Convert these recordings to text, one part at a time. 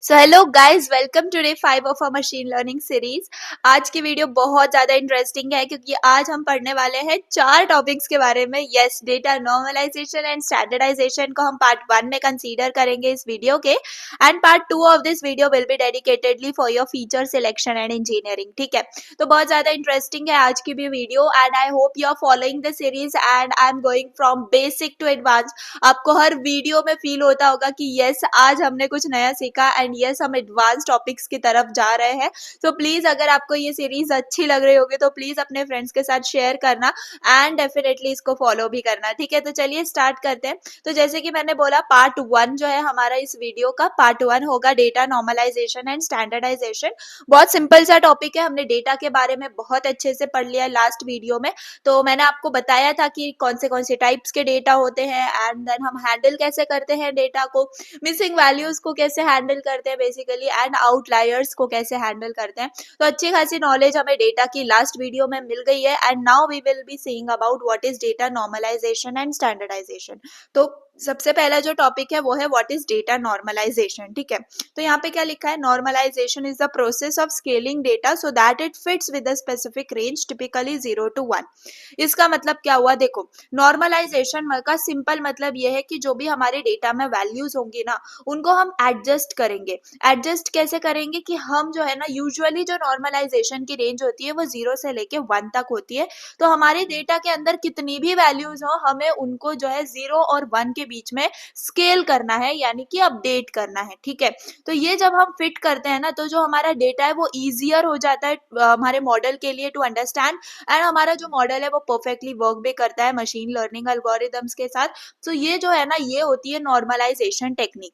So hello guys, welcome to day 5 of a machine learning series. आज की video बहुत ज़्यादा इंटरेस्टिंग है क्योंकि आज हम पढ़ने वाले हैं 4 टॉपिक्स के बारे में। Yes, data normalization and standardization को हम पार्ट 1 में कंसीडर करेंगे इस वीडियो के, and part 2 of this video will be dedicatedly for your feature selection and engineering. ठीक है, तो बहुत ज़्यादा इंटरेस्टिंग है आज की भी video and I hope you are following the series and I am going from basic to advance. आपको हर वीडियो में फील होता होगा कि यस, आज हमने कुछ नया सीखा एंड यस, हम एडवांस टॉपिक्स की तरफ जा रहे हैं। तो प्लीज अगर आपको ये सीरीज अच्छी लग रही होगी तो प्लीज अपने फ्रेंड्स के साथ शेयर करना एंड डेफिनेटली इसको फॉलो भी करना। ठीक है, तो चलिए स्टार्ट करते हैं। तो जैसे कि मैंने बोला, पार्ट 1 जो है हमारा इस वीडियो का, पार्ट 1 होगा डेटा नॉर्मलाइजेशन एंड स्टैंडर्डाइजेशन। बहुत सिंपल सा टॉपिक है, हमने डेटा के बारे में बहुत अच्छे से पढ़ लिया लास्ट वीडियो में। तो मैंने आपको बताया था कि कौन से टाइप्स के डेटा होते हैं एंड देन हम हैंडल कैसे करते हैं डेटा को, मिसिंग वैल्यूज को कैसे हैंडल करते हैं बेसिकली, एंड आउटलायर्स को कैसे हैंडल करते हैं। तो अच्छी खासी नॉलेज हमें डेटा की लास्ट वीडियो में मिल गई है and now we will be seeing about what is data normalization and standardization. तो सबसे पहला जो टॉपिक है वो है व्हाट इज डेटा नॉर्मलाइजेशन। ठीक है, तो यहाँ पे क्या लिखा है, normalization is the process of scaling data so that it fits with a specific range, typically 0 to 1। इसका मतलब क्या हुआ, देखो, नॉर्मलाइजेशन का सिंपल मतलब ये है कि जो भी हमारे डेटा में वैल्यूज होंगी ना, उनको हम एडजस्ट करेंगे। एडजस्ट कैसे करेंगे कि हम जो है ना, यूजुअली जो नॉर्मलाइजेशन की रेंज होती है वो 0 से लेके 1 तक होती है। तो हमारे डेटा के अंदर कितनी भी वैल्यूज हो, हमें उनको जो है 0 और 1 के बीच में स्केल करना है, यानी कि अपडेट करना है। ठीक है, तो ये जब हम फिट करते हैं ना, तो जो हमारा डेटा है वो ईजियर हो जाता है हमारे मॉडल के लिए टू अंडरस्टैंड, एंड हमारा जो मॉडल है वो परफेक्टली वर्क भी करता है मशीन लर्निंग एल्गोरिदम्स के साथ। तो ये जो है ना, ये होती है नॉर्मलाइजेशन टेक्निक।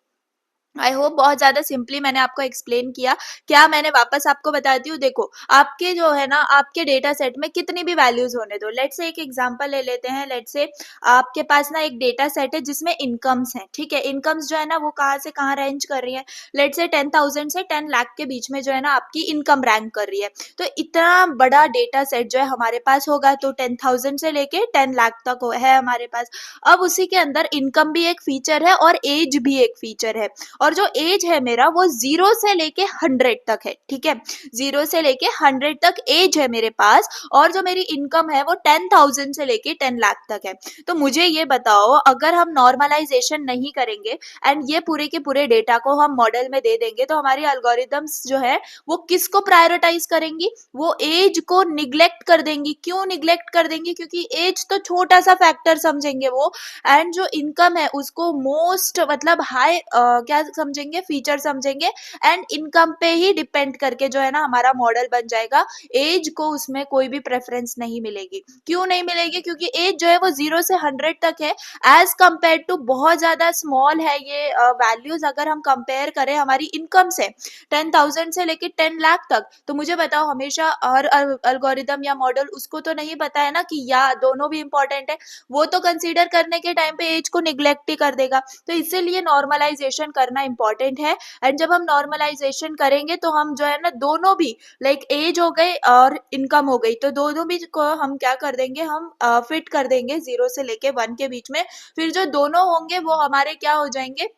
आई होप बहुत ज्यादा सिंपली मैंने आपको एक्सप्लेन किया। क्या मैंने वापस आपको बताती हूँ, देखो, आपके जो है ना, आपके डेटा सेट में कितनी भी वैल्यूज होने दो। लेट्स से एक एग्जांपल ले लेते हैं। लेट्स से आपके पास ना एक डेटा सेट है जिसमें इनकम्स हैं। ठीक है, इनकम्स जो है ना वो कहाँ से कहाँ रेंज कर रही है। लेट्स से 10,000 से 10 लाख के बीच में जो है ना आपकी इनकम रैंक कर रही है। तो इतना बड़ा डेटा सेट जो है हमारे पास होगा, तो 10,000 से लेके 10 लाख तक है हमारे पास। अब उसी के अंदर इनकम भी एक फीचर है और एज भी एक फीचर है, और जो एज है मेरा वो 0 से लेके 100 तक है। ठीक है, 0 से लेके 100 तक एज है मेरे पास, और जो मेरी इनकम है वो 10,000 से लेके 10 लाख तक है। तो मुझे ये बताओ, अगर हम नॉर्मलाइजेशन नहीं करेंगे एंड ये पूरे के पूरे डेटा को हम मॉडल में दे देंगे, तो हमारी एल्गोरिदम्स जो है वो किसको प्रायोरिटाइज करेंगी, वो एज को निग्लेक्ट कर देंगी। क्यों निग्लेक्ट कर देंगी, क्योंकि एज तो छोटा सा फैक्टर समझेंगे वो, एंड जो इनकम है उसको मोस्ट मतलब हाई क्या समझेंगे, फीचर समझेंगे, एंड इनकम पे ही डिपेंड करके जो है ना हमारा मॉडल बन जाएगा। एज को उसमें कोई भी प्रेफरेंस नहीं मिलेगी। क्यों नहीं मिलेगी, क्योंकि एज जो है वो 0 से 100 तक है, एज कंपेयर टू बहुत ज्यादा स्मॉल है ये वैल्यूज। अगर हम कंपेयर करें हमारी इनकम से, 10,000 से लेके 10 लाख तक, तो मुझे बताओ, हमेशा हर अल्गोरिदम या मॉडल उसको तो नहीं पता है ना कि या दोनों भी इंपॉर्टेंट है। वो तो कंसीडर करने के टाइम पे एज को निग्लेक्ट ही कर देगा। तो इसीलिए नॉर्मलाइजेशन करना इंपॉर्टेंट है। एंड जब हम नॉर्मलाइजेशन करेंगे तो हम जो है ना, दोनों भी, लाइक एज हो गई और इनकम हो गई, तो दोनों भी को हम क्या कर देंगे, हम फिट कर देंगे 0 से लेके 1 के बीच में। फिर जो दोनों होंगे वो हमारे क्या हो जाएंगे,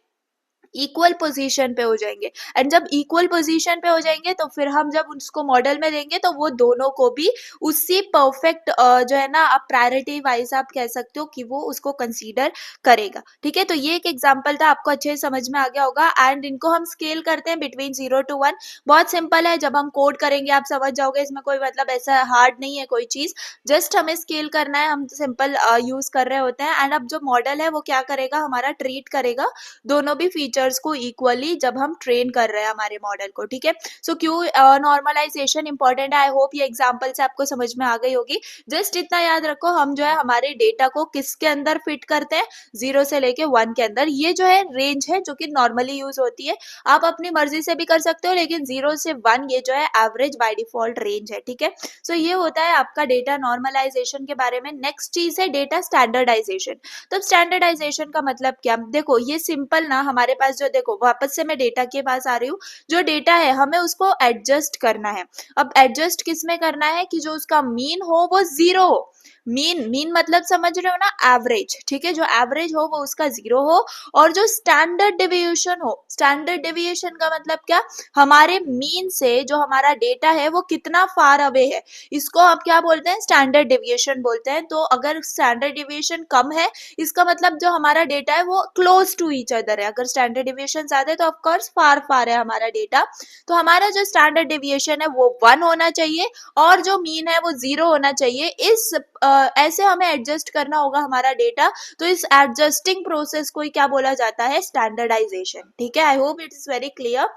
इक्वल पोजीशन पे हो जाएंगे। एंड जब इक्वल पोजीशन पे हो जाएंगे तो फिर हम जब उसको मॉडल में देंगे तो वो दोनों को भी उसी परफेक्ट जो है ना, आप प्रायोरिटी वाइज आप कह सकते हो कि वो उसको कंसीडर करेगा। ठीक है, तो ये एक एग्जांपल था, आपको अच्छे से समझ में आ गया होगा। एंड इनको हम स्केल करते हैं बिटवीन 0 to 1। बहुत सिंपल है, जब हम कोड करेंगे आप समझ जाओगे, इसमें कोई मतलब ऐसा हार्ड नहीं है कोई चीज, जस्ट हमें स्केल करना है, हम सिंपल यूज कर रहे होते हैं। एंड अब जो मॉडल है वो क्या करेगा, हमारा ट्रीट करेगा दोनों भी फीचर्स को इक्वली जब हम ट्रेन कर रहे हैं हमारे मॉडल को। ठीक है, सो क्यों नॉर्मलाइजेशन इंपॉर्टेंट है, आई होप ये एग्जांपल से आपको समझ में आ गई होगी। जस्ट इतना याद रखो, हम जो है हमारे डेटा को किसके अंदर फिट करते हैं, 0 से लेके 1 के अंदर। ये जो है रेंज है जो कि नॉर्मली यूज होती है, आप अपनी मर्जी से भी कर सकते हो, लेकिन 0 से 1 ये जो है एवरेज बाय डिफॉल्ट रेंज है। ठीक है, सो ये होता है आपका डेटा नॉर्मलाइजेशन के बारे में। नेक्स्ट चीज है डेटा स्टैंडर्डाइजेशन। तो स्टैंडर्डाइजेशन का मतलब क्या, देखो ये सिंपल ना, हमारे पास जो, देखो वापस से मैं डेटा के पास आ रही हूँ। जो डेटा है हमें उसको एडजस्ट करना है। अब एडजस्ट किस में करना है कि जो उसका मीन हो वो 0 हो। मीन मतलब समझ रहे हो ना, एवरेज, ठीक है, जो एवरेज हो वो उसका 0 हो, और जो स्टैंडर्ड डेविएशन हो, स्टैंडर्ड डेविएशन का मतलब क्या, हमारे मीन से जो हमारा डेटा है वो कितना फार अवे है, इसको आप क्या बोलते हैं, स्टैंडर्ड डेविएशन बोलते हैं। तो अगर स्टैंडर्ड डेविएशन कम है, इसका मतलब जो हमारा डेटा है वो क्लोज टू ईच अदर है। अगर स्टैंडर्ड डेविएशन ज्यादा है तो ऑफकोर्स फार फार है हमारा डेटा। तो हमारा जो स्टैंडर्ड डेविएशन है वो 1 होना चाहिए, और जो मीन है वो 0 होना चाहिए। इस ऐसे हमें एडजस्ट करना होगा हमारा डेटा। तो इस एडजस्टिंग प्रोसेस को ही क्या बोला जाता है, स्टैंडर्डाइजेशन। ठीक है, I hope it is very clear.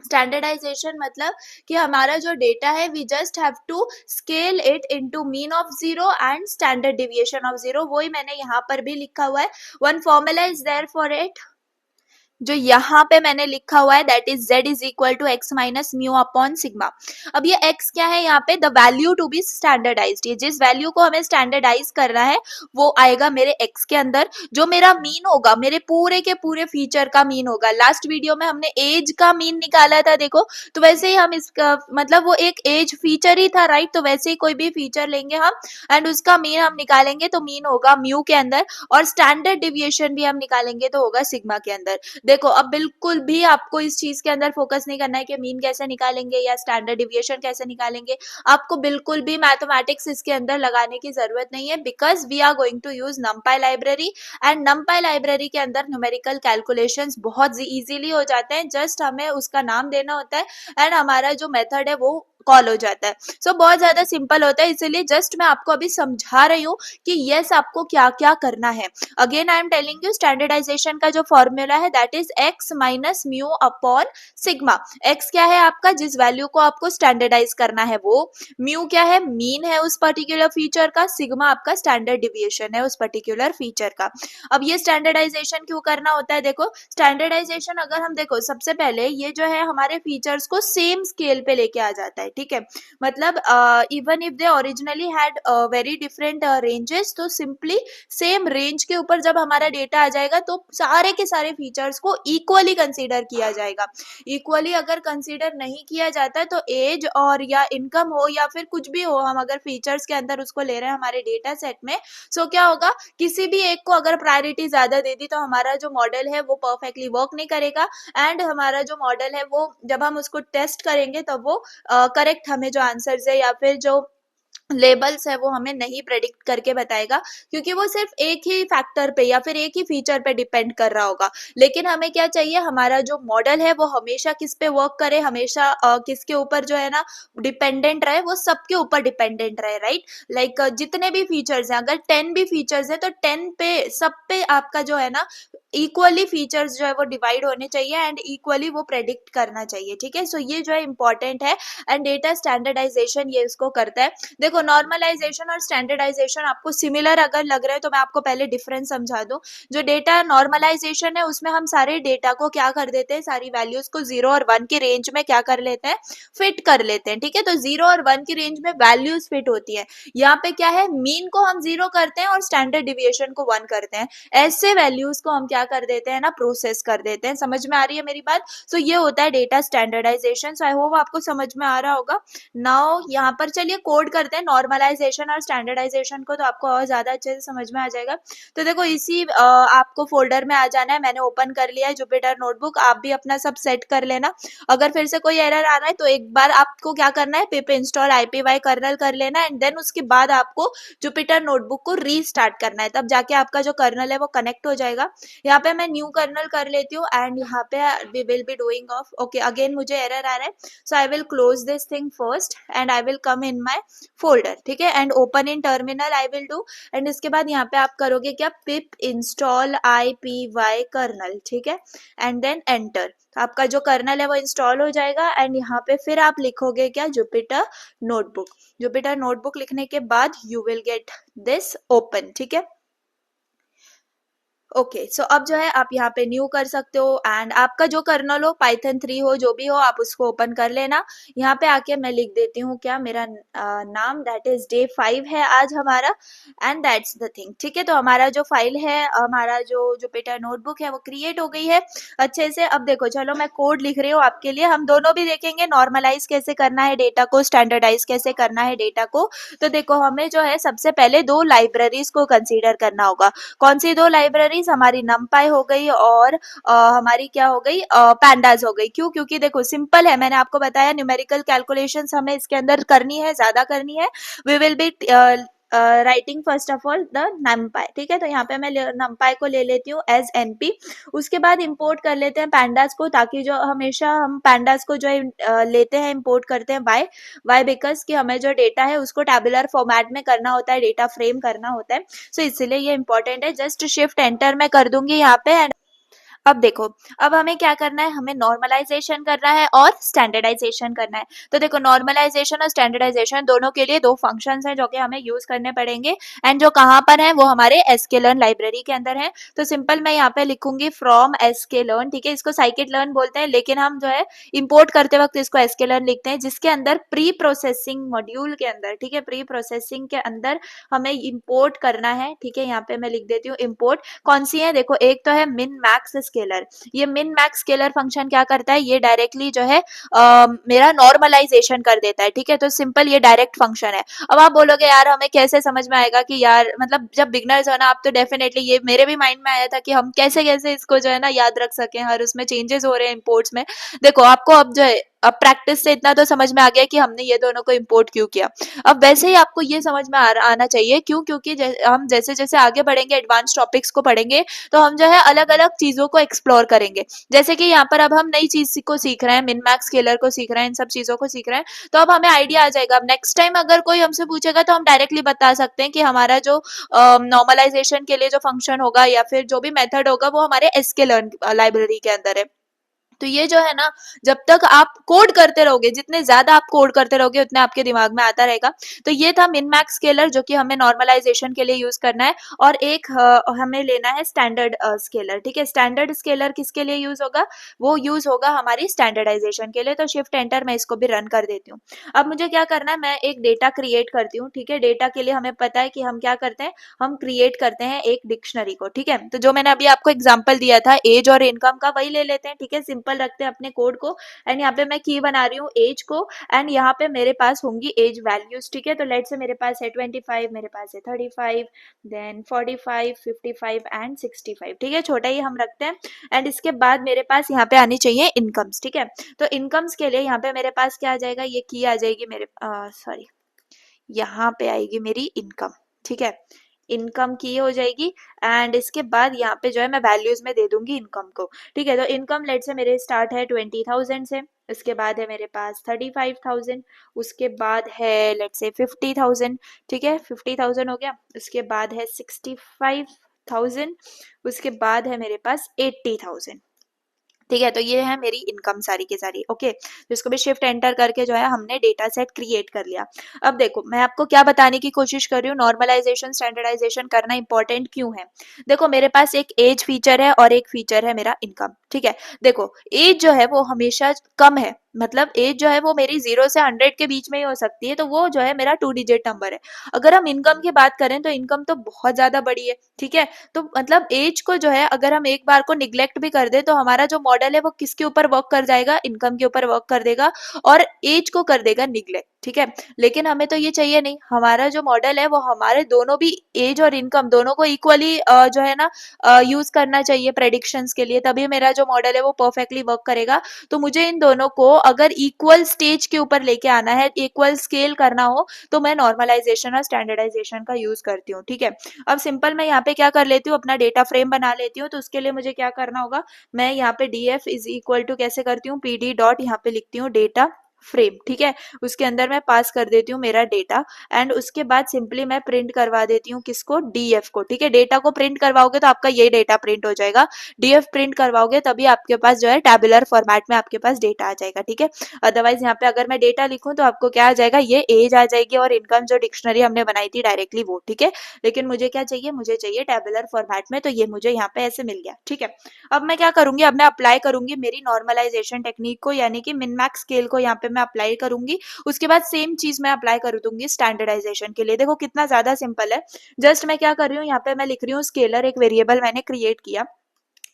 Standardization मतलब कि हमारा जो डेटा है, we just have to scale it into mean of 0 and standard deviation of 0। वही मैंने यहाँ पर भी लिखा हुआ है, one formula is there for it, जो यहाँ पे मैंने लिखा हुआ है, that is z is equal to x minus mu upon sigma. अब ये x क्या है, यहाँ पे the value to be standardized, ये जिस वैल्यू को हमें स्टैंडर्डाइज करना है वो आएगा मेरे x के अंदर। जो मेरा मीन होगा, मेरे पूरे के पूरे फीचर का मीन होगा। लास्ट वीडियो में हमने एज का मीन निकाला था, देखो, तो वैसे ही हम इसका मतलब वो एक एज फीचर ही था, राइट। तो वैसे ही कोई भी फीचर लेंगे हम एंड उसका मीन हम निकालेंगे, तो मीन होगा म्यू के अंदर, और स्टैंडर्ड डिविएशन भी हम निकालेंगे तो होगा सिग्मा के अंदर। देखो, अब बिल्कुल भी आपको इस चीज के अंदर फोकस नहीं करना है कि मीन कैसे निकालेंगे या स्टैंडर्ड डिविएशन कैसे निकालेंगे। आपको बिल्कुल भी मैथमेटिक्स इसके अंदर लगाने की जरूरत नहीं है, because we are going to use NumPy library, and NumPy library के अंदर न्यूमेरिकल कैलकुलेशंस बहुत इजीली हो जाते हैं। जस्ट हमें उसका नाम देना होता है एंड हमारा जो मेथड है वो कॉल हो जाता है। सो बहुत ज्यादा सिंपल होता है, इसीलिए जस्ट मैं आपको अभी समझा रही हूँ कि यस आपको क्या क्या करना है। Again I am telling you, standardization का जो फॉर्मूला है that is x minus mu upon sigma. x क्या है आपका, जिस वैल्यू को आपको स्टैंडर्डाइज करना है वो, म्यू क्या है, मीन है उस पर्टिकुलर फीचर का, सिग्मा आपका स्टैंडर्ड डिविएशन है उस पर्टिकुलर फीचर का। अब ये स्टैंडर्डाइजेशन क्यों करना होता है, देखो स्टैंडर्डाइजेशन अगर हम देखो, सबसे पहले ये जो है हमारे फीचर्स को सेम स्केल पे लेके आ जाता है, ठीक है। मतलब even if they originally had very different ranges, तो सिंपली सेम रेंज के ऊपर जब हमारा डेटा आ जाएगा तो सारे के सारे फीचर्स को इक्वली कंसीडर किया जाएगा। इक्वली अगर कंसीडर नहीं किया जाता तो एज और या इनकम हो या फिर कुछ भी हो, हम अगर फीचर्स के अंदर उसको ले रहे हैं हमारे डेटा सेट में, सो क्या होगा, किसी भी एक को अगर प्रायोरिटी ज्यादा दे दी तो हमारा जो मॉडल है वो परफेक्टली वर्क नहीं करेगा, एंड हमारा जो मॉडल है वो जब हम उसको टेस्ट करेंगे तब वो करेक्ट हमें जो आंसर्स है या फिर जो लेबल्स है वो हमें नहीं प्रेडिक्ट करके बताएगा, क्योंकि वो सिर्फ एक ही फैक्टर पे या फिर एक ही फीचर पे डिपेंड कर रहा होगा। लेकिन हमें क्या चाहिए, हमारा जो मॉडल है वो हमेशा किस पे वर्क करे, हमेशा किसके ऊपर जो है ना डिपेंडेंट रहे, वो सबके ऊपर डिपेंडेंट रहे, राइट। लाइक जितने भी फीचर्स हैं, अगर 10 भी फीचर्स है तो 10 पे सब पे आपका जो है ना इक्वली फीचर्स जो है वो डिवाइड होने चाहिए एंड इक्वली वो प्रेडिक्ट करना चाहिए, ठीक है। सो ये जो है इंपॉर्टेंट है, एंड डेटा स्टैंडर्डाइजेशन ये इसको करता है। देखो, नॉर्मलाइजेशन और स्टैंडर्डाइजेशन आपको सिमिलर अगर लग रहा है तो मैं आपको पहले डिफरेंस समझा दूं। जो डेटा नॉर्मलाइजेशन है उसमें हम सारे डेटा को क्या कर देते हैं, सारी वैल्यूज को 0 और 1 की रेंज में क्या कर लेते हैं, फिट कर लेते हैं, ठीक है। तो 0 और 1 की रेंज में वैल्यूज फिट होती है। यहाँ पे क्या है, मीन को हम 0 करते हैं और स्टैंडर्ड डिविएशन को 1 करते हैं। ऐसे वैल्यूज को हम क्या कर देते हैं ना, प्रोसेस कर देते हैं। समझ में आ रही है मेरी बात। सो ये होता है data standardization. So I hope आपको समझ में आ रहा होगा। नाउ यहाँ पर चलिए कोड करते हैं नॉर्मलाइजेशन और स्टैंडर्डाइजेशन को, तो आपको और ज्यादा अच्छे से समझ में आ जाएगा। तो देखो, इसी आपको फोल्डर में आ जाना है, मैंने ओपन कर लिया है जुपिटर नोटबुक। आप भी अपना सब सेट कर लेना। अगर फिर से कोई एरर आ रहा है तो एक बार आपको क्या करना है, पिप इंस्टॉल IPY कर्नल कर लेना, एंड देन उसके बाद आपको जुपिटर नोटबुक को रीस्टार्ट करना है, तब जाके आपका जो कर्नल है वो कनेक्ट हो जाएगा। यहाँ पे मैं न्यू कर्नल कर लेती हूँ एंड यहाँ पे we will be doing off, okay, again मुझे एरर आ रहा है। So I will close this thing first and I will come in my folder, ठीक है, and open in terminal I will do. And इसके बाद यहाँ पे आप करोगे क्या, पिप इंस्टॉल IPY कर्नल, ठीक है, एंड देन एंटर। तो आपका जो कर्नल है वो इंस्टॉल हो जाएगा एंड यहाँ पे फिर आप लिखोगे क्या, जुपिटर नोटबुक। जुपिटर नोटबुक लिखने के बाद you will get this open, ठीक है। ओके सो अब जो है आप यहाँ पे न्यू कर सकते हो एंड आपका जो कर्नल हो पाइथन 3 हो जो भी हो आप उसको ओपन कर लेना। यहाँ पे आके मैं लिख देती हूँ क्या मेरा नाम दैट इज डे 5 है आज हमारा एंड दैट्स द थिंग। ठीक है, तो हमारा जो फाइल है हमारा जो जुपिटर नोटबुक है वो क्रिएट हो गई है अच्छे से। अब देखो चलो मैं कोड लिख रही हूँ आपके लिए, हम दोनों भी देखेंगे नॉर्मलाइज कैसे करना है डेटा को, स्टैंडर्डाइज कैसे करना है डेटा को। तो देखो हमें जो है सबसे पहले दो लाइब्रेरीज को कंसीडर करना होगा। कौन सी दो लाइब्रेरीज? हमारी नमपाई हो गई और हमारी क्या हो गई, पैंडाज हो गई। क्यों? क्योंकि देखो सिंपल है, मैंने आपको बताया न्यूमेरिकल कैलकुलेशंस हमें इसके अंदर करनी है, ज्यादा करनी है। We will be writing first of all the NumPy. ठीक है, तो यहाँ पे मैं नमपाई को ले लेती हूँ एज एनपी। उसके बाद इंपोर्ट कर लेते हैं पैंडास को, ताकि जो हमेशा हम पैंडास को जो लेते हैं इंपोर्ट करते हैं वाई बिकॉज कि हमें जो डेटा है उसको टेबुलर फॉर्मेट में करना होता है, डेटा फ्रेम करना होता है। सो इसलिए ये इंपॉर्टेंट है। जस्ट शिफ्ट एंटर मैं कर दूंगी यहाँ पे। अब देखो अब हमें क्या करना है, हमें नॉर्मलाइजेशन करना है और स्टैंडर्डाइजेशन करना है। तो देखो नॉर्मलाइजेशन और स्टैंडर्डाइजेशन दोनों के लिए दो फंक्शंस हैं जो कि हमें यूज करने पड़ेंगे एंड जो कहाँ पर है वो हमारे sklearn लाइब्रेरी के अंदर है। तो सिंपल मैं यहाँ पे लिखूंगी फ्रॉम sklearn। ठीक है, इसको साइकिट लर्न बोलते हैं लेकिन हम जो है इंपोर्ट करते वक्त इसको sklearn लिखते हैं, जिसके अंदर प्री प्रोसेसिंग मॉड्यूल के अंदर, ठीक है, प्री प्रोसेसिंग के अंदर हमें इंपोर्ट करना है। ठीक है, यहाँ पे मैं लिख देती हूँ इंपोर्ट। कौन सी है? देखो एक तो है मिन मैक्स स्केलर। ये मिन मैक्स स्केलर फंक्शन क्या करता है, ये डायरेक्टली जो है मेरा नॉर्मलाइजेशन कर देता है। ठीक है, तो सिंपल ये डायरेक्ट फंक्शन है। अब आप बोलोगे यार हमें कैसे समझ में आएगा कि यार मतलब जब बिगनर्स हो ना आप, तो डेफिनेटली ये मेरे भी माइंड में आया था कि हम कैसे कैसे इसको जो है ना याद रख सकें, हर उसमें चेंजेस हो रहे हैं इंपोर्ट्स में। देखो आपको अब जो है अब प्रैक्टिस से इतना तो समझ में आ गया कि हमने ये दोनों को इंपोर्ट क्यों किया। अब वैसे ही आपको ये समझ में आना चाहिए क्यों, क्योंकि हम जैसे जैसे आगे बढ़ेंगे एडवांस टॉपिक्स को पढ़ेंगे तो हम जो है अलग अलग चीजों को एक्सप्लोर करेंगे। जैसे कि यहाँ पर अब हम नई चीज को सीख रहे हैं, मिन मैक्स स्केलर को सीख रहे हैं, इन सब चीजों को सीख रहे हैं, तो अब हमें आइडिया आ जाएगा। अब नेक्स्ट टाइम अगर कोई हमसे पूछेगा तो हम डायरेक्टली बता सकते हैं कि हमारा जो नॉर्मलाइजेशन के लिए जो फंक्शन होगा या फिर जो भी मेथड होगा वो हमारे sklearn लाइब्रेरी के अंदर है। तो ये जो है ना, जब तक आप कोड करते रहोगे, जितने ज्यादा आप कोड करते रहोगे उतने आपके दिमाग में आता रहेगा। तो ये था मिन मैक्स स्केलर जो कि हमें नॉर्मलाइजेशन के लिए यूज करना है। और एक हमें लेना है स्टैंडर्ड स्केलर। ठीक है, स्टैंडर्ड स्केलर किसके लिए यूज होगा? वो यूज होगा हमारी स्टैंडर्डाइजेशन के लिए। तो शिफ्ट एंटर मैं इसको भी रन कर देती हूँ। अब मुझे क्या करना है, मैं एक डेटा क्रिएट करती हूँ। ठीक है, डेटा के लिए हमें पता है कि हम क्या करते हैं, हम क्रिएट करते हैं एक डिक्शनरी को। ठीक है, तो जो मैंने अभी आपको एग्जांपल दिया था एज और इनकम का, वही ले लेते हैं। ठीक है, सिंपल रखते हैं अपने कोड को एंड यहाँ पे मैं की बना रही हूँ एज को एंड यहाँ पे मेरे पास होंगी एज वैल्यूज। ठीक है, तो लेट से मेरे पास है 25, मेरे पास है 35, देन 45, 55 एंड 65। ठीक है, छोटा ही हम रखते हैं एंड इसके बाद मेरे पास यहाँ पे आनी चाहिए इनकम्स। ठीक है, तो इनकम्स के लिए यहाँ पे मेरे पास क्या आ जाएगा, ये की आ जाएगी मेरे सॉरी यहाँ पे आएगी मेरी इनकम। ठीक है, इनकम की हो जाएगी एंड इसके बाद यहाँ पे जो है मैं वैल्यूज में दे दूंगी इनकम को। ठीक है, तो इनकम लेट से मेरे स्टार्ट है 20,000 से, उसके बाद है मेरे पास 35,000, उसके बाद है लेट से 50,000। ठीक है, 50,000 हो गया, उसके बाद है 65,000, उसके बाद है मेरे पास 80,000। ठीक है, तो ये है मेरी इनकम सारी की सारी। ओके, तो इसको भी शिफ्ट एंटर करके जो है हमने डेटा सेट क्रिएट कर लिया। अब देखो मैं आपको क्या बताने की कोशिश कर रही हूँ, नॉर्मलाइजेशन स्टैंडर्डाइजेशन करना इंपॉर्टेंट क्यों है। देखो मेरे पास एक एज फीचर है और एक फीचर है मेरा इनकम। ठीक है, देखो एज जो है वो हमेशा कम है, मतलब एज जो है वो मेरी 0 से 100 के बीच में ही हो सकती है, तो वो जो है मेरा 2 डिजिट नंबर है। अगर हम इनकम की बात करें तो इनकम तो बहुत ज्यादा बड़ी है। ठीक है, तो मतलब एज को जो है अगर हम एक बार को निग्लेक्ट भी कर दे तो हमारा जो मॉडल है वो किसके ऊपर वर्क कर जाएगा, इनकम के ऊपर वर्क कर देगा और एज को कर देगा निग्लेक्ट। ठीक है, लेकिन हमें तो ये चाहिए नहीं, हमारा जो मॉडल है वो हमारे दोनों भी एज और इनकम दोनों को इक्वली जो है ना यूज करना चाहिए प्रेडिक्शंस के लिए, तभी मेरा जो मॉडल है वो परफेक्टली वर्क करेगा। तो मुझे इन दोनों को अगर इक्वल स्टेज के ऊपर लेके आना है, इक्वल स्केल करना हो, तो मैं नॉर्मलाइजेशन और स्टैंडर्डाइजेशन का यूज करती हूँ। ठीक है, अब सिंपल मैं यहाँ पे क्या कर लेती हूँ, अपना डेटा फ्रेम बना लेती हूँ। तो उसके लिए मुझे क्या करना होगा, मैं यहाँ पे df इज इक्वल टू कैसे करती हूँ, pd डॉट यहाँ पे लिखती हूँ डेटा फ्रेम, ठीक है। उसके अंदर मैं पास कर देती हूँ मेरा डेटा एंड उसके बाद सिंपली मैं प्रिंट करवा देती हूँ किसको, डीएफ को, ठीक है। डेटा को प्रिंट करवाओगे तो आपका ये डेटा प्रिंट हो जाएगा, डीएफ प्रिंट करवाओगे तभी आपके पास जो है टैबुलर फॉर्मेट में आपके पास डेटा आ जाएगा, ठीक है। अदरवाइज यहाँ पे अगर मैं डेटा लिखूँ तो आपको क्या आ जाएगा, ये एज आ जाएगी और इनकम जो डिक्शनरी हमने बनाई थी डायरेक्टली वो, ठीक है। लेकिन मुझे क्या चाहिए, मुझे चाहिए टैबुलर फॉर्मेट में, तो ये मुझे यहाँ पे ऐसे मिल गया, ठीक है। अब मैं क्या करूंगी, अब मैं अप्लाई करूंगी मेरी नॉर्मलाइजेशन टेक्निक को, यानी कि मिन मैक्स स्केल को यहाँ पे मैं अप्लाई करूंगी। उसके बाद सेम चीज मैं अप्लाई कर दूंगी स्टैंडर्डाइजेशन के लिए। देखो कितना ज्यादा सिंपल है। जस्ट मैं क्या कर रही हूँ, यहाँ पे मैं लिख रही हूँ स्केलर, एक वेरिएबल मैंने क्रिएट किया।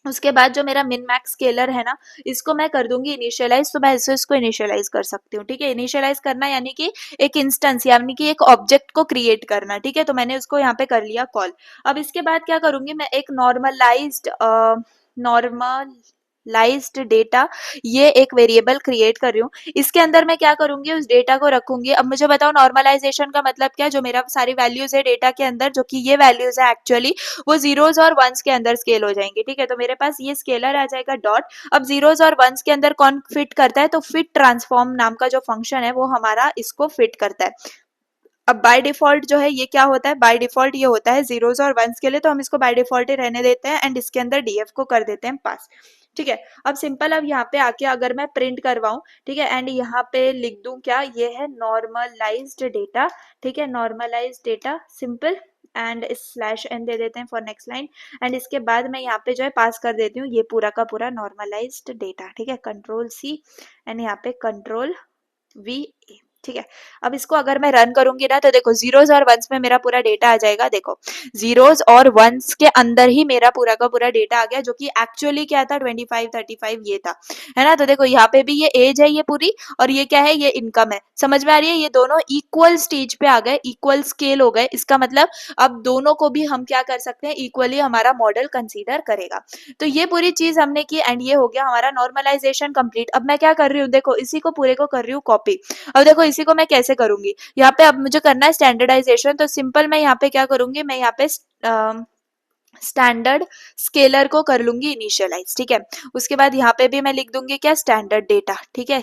उसके बाद जो मेरा मिन मैक्स स्केलर है ना, इसको मैं कर दूंगी इनिशियलाइज, तो मैं इसको इनिशियलाइज कर सकती हूँ, ठीक है। इनिशियलाइज करना यानी कि एक इंस्टेंस यानी कि एक ऑब्जेक्ट को क्रिएट करना, ठीक है। तो मैंने उसको यहाँ पे कर लिया कॉल। अब इसके बाद क्या करूंगी, मैं एक नॉर्मलाइज्ड डेटा, ये एक वेरिएबल क्रिएट कर रही हूँ। इसके अंदर मैं क्या करूंगी, उस डेटा को रखूंगी। अब मुझे बताओ नॉर्मलाइजेशन का मतलब क्या है। जो मेरा सारी वैल्यूज है डेटा के अंदर, जो कि ये वैल्यूज है एक्चुअली, वो जीरोज और वंस के अंदर स्केल हो जाएंगे, ठीक है। तो मेरे पास ये स्केलर आ जाएगा डॉट। अब जीरोज और वंस के अंदर कौन फिट करता है, तो फिट ट्रांसफॉर्म नाम का जो फंक्शन है वो हमारा इसको फिट करता है। अब बाय डिफॉल्ट जो है ये क्या होता है, बाय डिफॉल्ट ये होता है जीरोज और वंस के लिए, तो हम इसको बाय डिफॉल्ट ही रहने देते हैं एंड इसके अंदर डीएफ को कर देते हैं पास, ठीक है। अब सिंपल, अब यहाँ पे आके अगर मैं प्रिंट करवाऊं, ठीक है, एंड यहाँ पे लिख दूं क्या, ये है नॉर्मलाइज्ड डेटा, ठीक है, normalized data simple, and slash n दे देते हैं फॉर नेक्स्ट लाइन। एंड इसके बाद मैं यहाँ पे जो है पास कर देती हूँ ये पूरा का पूरा नॉर्मलाइज्ड डेटा, ठीक है, कंट्रोल सी एंड यहाँ पे कंट्रोल वी, ठीक है। अब इसको अगर मैं रन करूंगी ना, तो देखो जीरोज और वंस में मेरा पूरा डेटा आ जाएगा। देखो जीरोज और वंस के अंदर ही मेरा पूरा का पूरा डेटा आ गया, जो कि एक्चुअली क्या था, 25 35 ये था, है ना। तो देखो यहाँ पे भी ये एज है ये पूरी, और ये क्या है, ये इनकम है। समझ में आ रही है, ये दोनों इक्वल स्टेज पे आ गए, इक्वल स्केल हो गए। इसका मतलब अब दोनों को भी हम क्या कर सकते हैं, इक्वली हमारा मॉडल कंसीडर करेगा। तो ये पूरी चीज हमने की एंड ये हो गया हमारा नॉर्मलाइजेशन कंप्लीट। अब मैं क्या कर रही हूँ, देखो इसी को पूरे को कर रही हूँ कॉपी। अब देखो इसी को मैं कैसे करूंगी, यहाँ पे अब मुझे करना है स्टैंडर्डाइजेशन, तो सिंपल मैं यहाँ पे क्या करूंगी, मैं यहाँ पे स्टैंडर्ड स्केलर को कर लूंगी इनिशियलाइज, ठीक है। उसके बाद यहाँ पे भी मैं लिख दूंगी क्या, स्टैंडर्ड डेटा, ठीक है,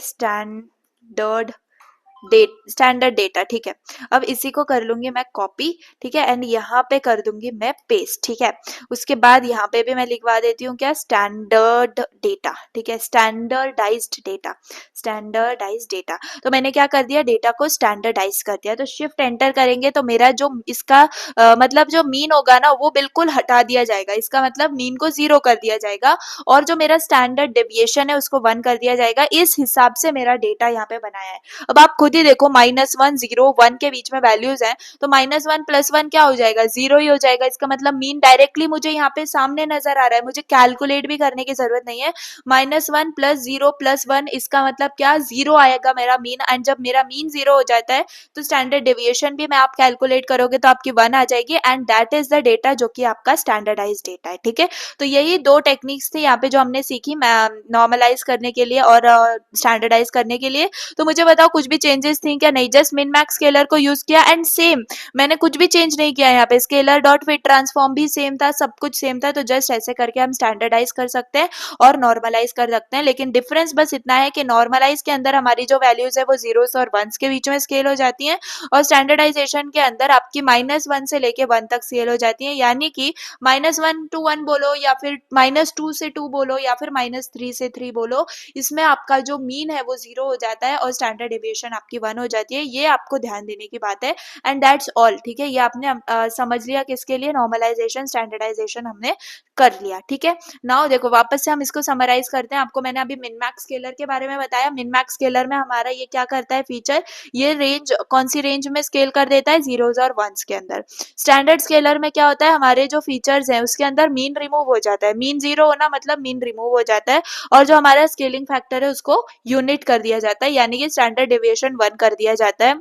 स्टैंडर्ड डेटा, ठीक है। अब इसी को कर लूंगी मैं कॉपी, ठीक है, एंड यहाँ पे कर दूंगी मैं पेस्ट, ठीक है। उसके बाद यहाँ पे भी मैं लिखवा देती हूँ क्या, स्टैंडर्ड डेटा, ठीक है, स्टैंडर्डाइज्ड डेटा। तो मैंने क्या कर दिया, डेटा को स्टैंडर्डाइज कर दिया। तो शिफ्ट एंटर करेंगे तो मेरा जो इसका मतलब जो मीन होगा ना, वो बिल्कुल हटा दिया जाएगा। इसका मतलब मीन को 0 कर दिया जाएगा और जो मेरा स्टैंडर्ड डेविएशन है उसको 1 कर दिया जाएगा। इस हिसाब से मेरा डेटा यहाँ पे बनाया है। अब आप खुद ही देखो, -1 0 1 के बीच में वैल्यूज हैं, तो -1 + 1 क्या हो जाएगा, 0 ही हो जाएगा। इसका मतलब मीन डायरेक्टली मुझे यहाँ पे सामने नजर आ रहा है, मुझे कैलकुलेट भी करने की जरूरत नहीं है। -1 + 0 + 1, इसका मतलब क्या, 0 आएगा मेरा मीन। एंड जब मेरा मीन 0 हो जाता है तो स्टैंडर्ड डेविएशन भी मैं आप कैलकुलेट करोगे तो आपकी 1 आ जाएगी, and that is the data जो कि आपका स्टैंडर्डाइज डेटा है, ठीक है। तो यही 2 टेक्निक्स थी यहाँ पे जो हमने सीखी नॉर्मलाइज करने के लिए और स्टैंडर्डाइज करने के लिए। तो मुझे बताओ कुछ भी चेंजेस थी क्या, नहीं, जस्ट मिन मैक्स स्केलर को यूज किया एंड सेम, मैंने कुछ भी चेंज नहीं किया। यहाँ पे स्केलर डॉट फिट ट्रांसफॉर्म भी सेम था, सब कुछ सेम था। तो जस्ट ऐसे करके हम स्टैंडर्डाइज कर सकते हैं और नॉर्मलाइज कर सकते हैं। लेकिन डिफरेंस बस इतना है कि नॉर्मलाइज के अंदर हमारी जो वैल्यूज है वो जीरोस और वंस के बीच में स्केल हो जाती हैं, और स्टैंडर्डाइजेशन के अंदर आपकी -1 से लेके 1 तक स्केल हो जाती है। यानी कि -1 to 1 बोलो, या फिर -2 से 2 बोलो, या फिर -3 से 3 बोलो, इसमें आपका जो मीन है वो 0 हो जाता है और स्टैंडर्ड डेविएशन आपकी 1 हो जाती है। ये आपको ध्यान देने की बात है, एंड दैट्स ऑल, ठीक है। ये आपने समझ लिया किसके लिए, नॉर्मलाइजेशन स्टैंडर्डाइजेशन हमने कर लिया, ठीक है। नाउ देखो वापस से हम इसको समराइज करते हैं। आपको मैंने अभी मिन मैक्स स्केलर के बारे में बताया। मिन मैक्स स्केलर में हमारा ये क्या करता है फीचर, ये रेंज कौन सी रेंज में स्केल कर देता है, जीरोज और वंस के अंदर। स्टैंडर्ड स्केलर में क्या होता है, हमारे जो फीचर्स हैं उसके अंदर मीन रिमूव हो जाता है। मीन 0 होना मतलब मीन रिमूव हो जाता है, और जो हमारा स्केलिंग फैक्टर है उसको यूनिट कर दिया जाता है, यानी कि स्टैंडर्ड डेविएशन 1 कर दिया जाता है।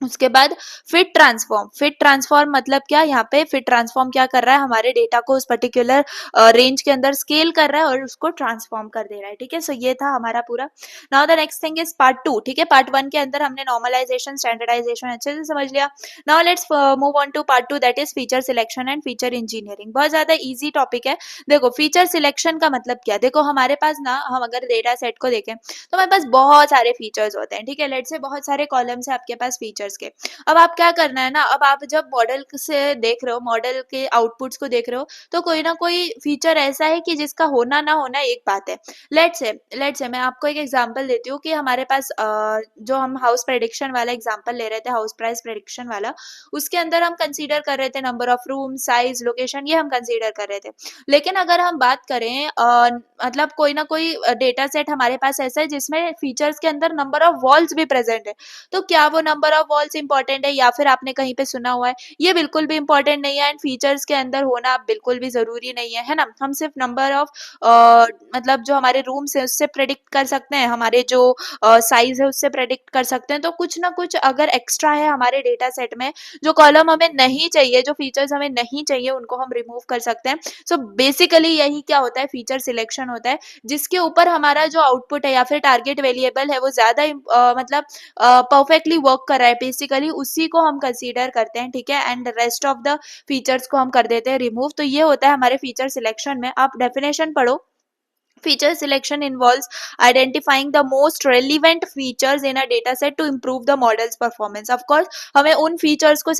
उसके बाद फिट ट्रांसफॉर्म मतलब क्या, यहाँ पे फिट ट्रांसफॉर्म क्या कर रहा है, हमारे डेटा को उस पर्टिकुलर रेंज के अंदर स्केल कर रहा है और उसको ट्रांसफॉर्म कर दे रहा है, ठीक है। सो ये था हमारा पूरा। Now the next thing is part 2, ठीक है। पार्ट 1 के अंदर हमने नॉर्मलाइजेशन स्टैंडर्डाइजेशन अच्छे से समझ लिया। Now let's move on to part 2, that is feature selection and feature engineering. बहुत ज्यादा इजी टॉपिक है। देखो फीचर सिलेक्शन का मतलब क्या, देखो हमारे पास ना, हम अगर डेटा सेट को देखें तो हमारे पास बहुत सारे फीचर्स होते हैं, ठीक है। लेट्स से बहुत सारे कॉलम्स है आपके पास फीचर्स के। अब आप क्या करना है ना, अब आप जब मॉडल से देख रहे हो, मॉडल के आउटपुट्स को देख रहे हो, तो कोई ना कोई फीचर ऐसा है कि जिसका होना ना होना एक बात है। लेट्स से मैं आपको एक एग्जांपल देती हूँ कि हमारे पास जो हम हाउस प्रेडिक्शन वाला एग्जांपल ले रहे थे, हाउस प्राइस प्रेडिक्शन वाला, उसके अंदर हम कंसीडर कर रहे थे number of room, size, location, ये हम कंसीडर कर रहे थे। लेकिन अगर हम बात करें मतलब कोई ना कोई डेटा सेट हमारे पास ऐसा है जिसमें फीचर्स के अंदर नंबर ऑफ वॉल्स भी प्रेजेंट है, तो क्या वो नंबर ऑफ वॉल्स इंपॉर्टेंट है, या फिर आपने कहीं पे सुना हुआ है, ये बिल्कुल भी इंपॉर्टेंट नहीं है। एंड फीचर्स के अंदर होना बिल्कुल भी जरूरी नहीं है ना। हम सिर्फ नंबर ऑफ मतलब जो हमारे रूम्स है उससे प्रेडिक्ट कर सकते हैं, हमारे जो साइज है उससे प्रेडिक्ट कर सकते हैं। तो कुछ ना कुछ अगर एक्स्ट्रा है हमारे डेटा सेट में, जो कॉलम हमें नहीं चाहिए, जो फीचर्स हमें नहीं चाहिए, उनको हम रिमूव कर सकते हैं। सो बेसिकली यही क्या होता है, फीचर सिलेक्शन होता है, जिसके ऊपर हमारा जो आउटपुट है या फिर टारगेट वेरिएबल है वो ज्यादा मतलब परफेक्टली वर्क कर रहा है, बेसिकली उसी को हम कंसीडर करते हैं, ठीक है। And rest of the features को हम कर देते हैं रिमूव। तो ये होता है हमारे फीचर सिलेक्शन में। आप डेफिनेशन पढ़ो। Feature selection involves identifying the most relevant features in a data set to improve the model's performance. Of course, हमें उन features को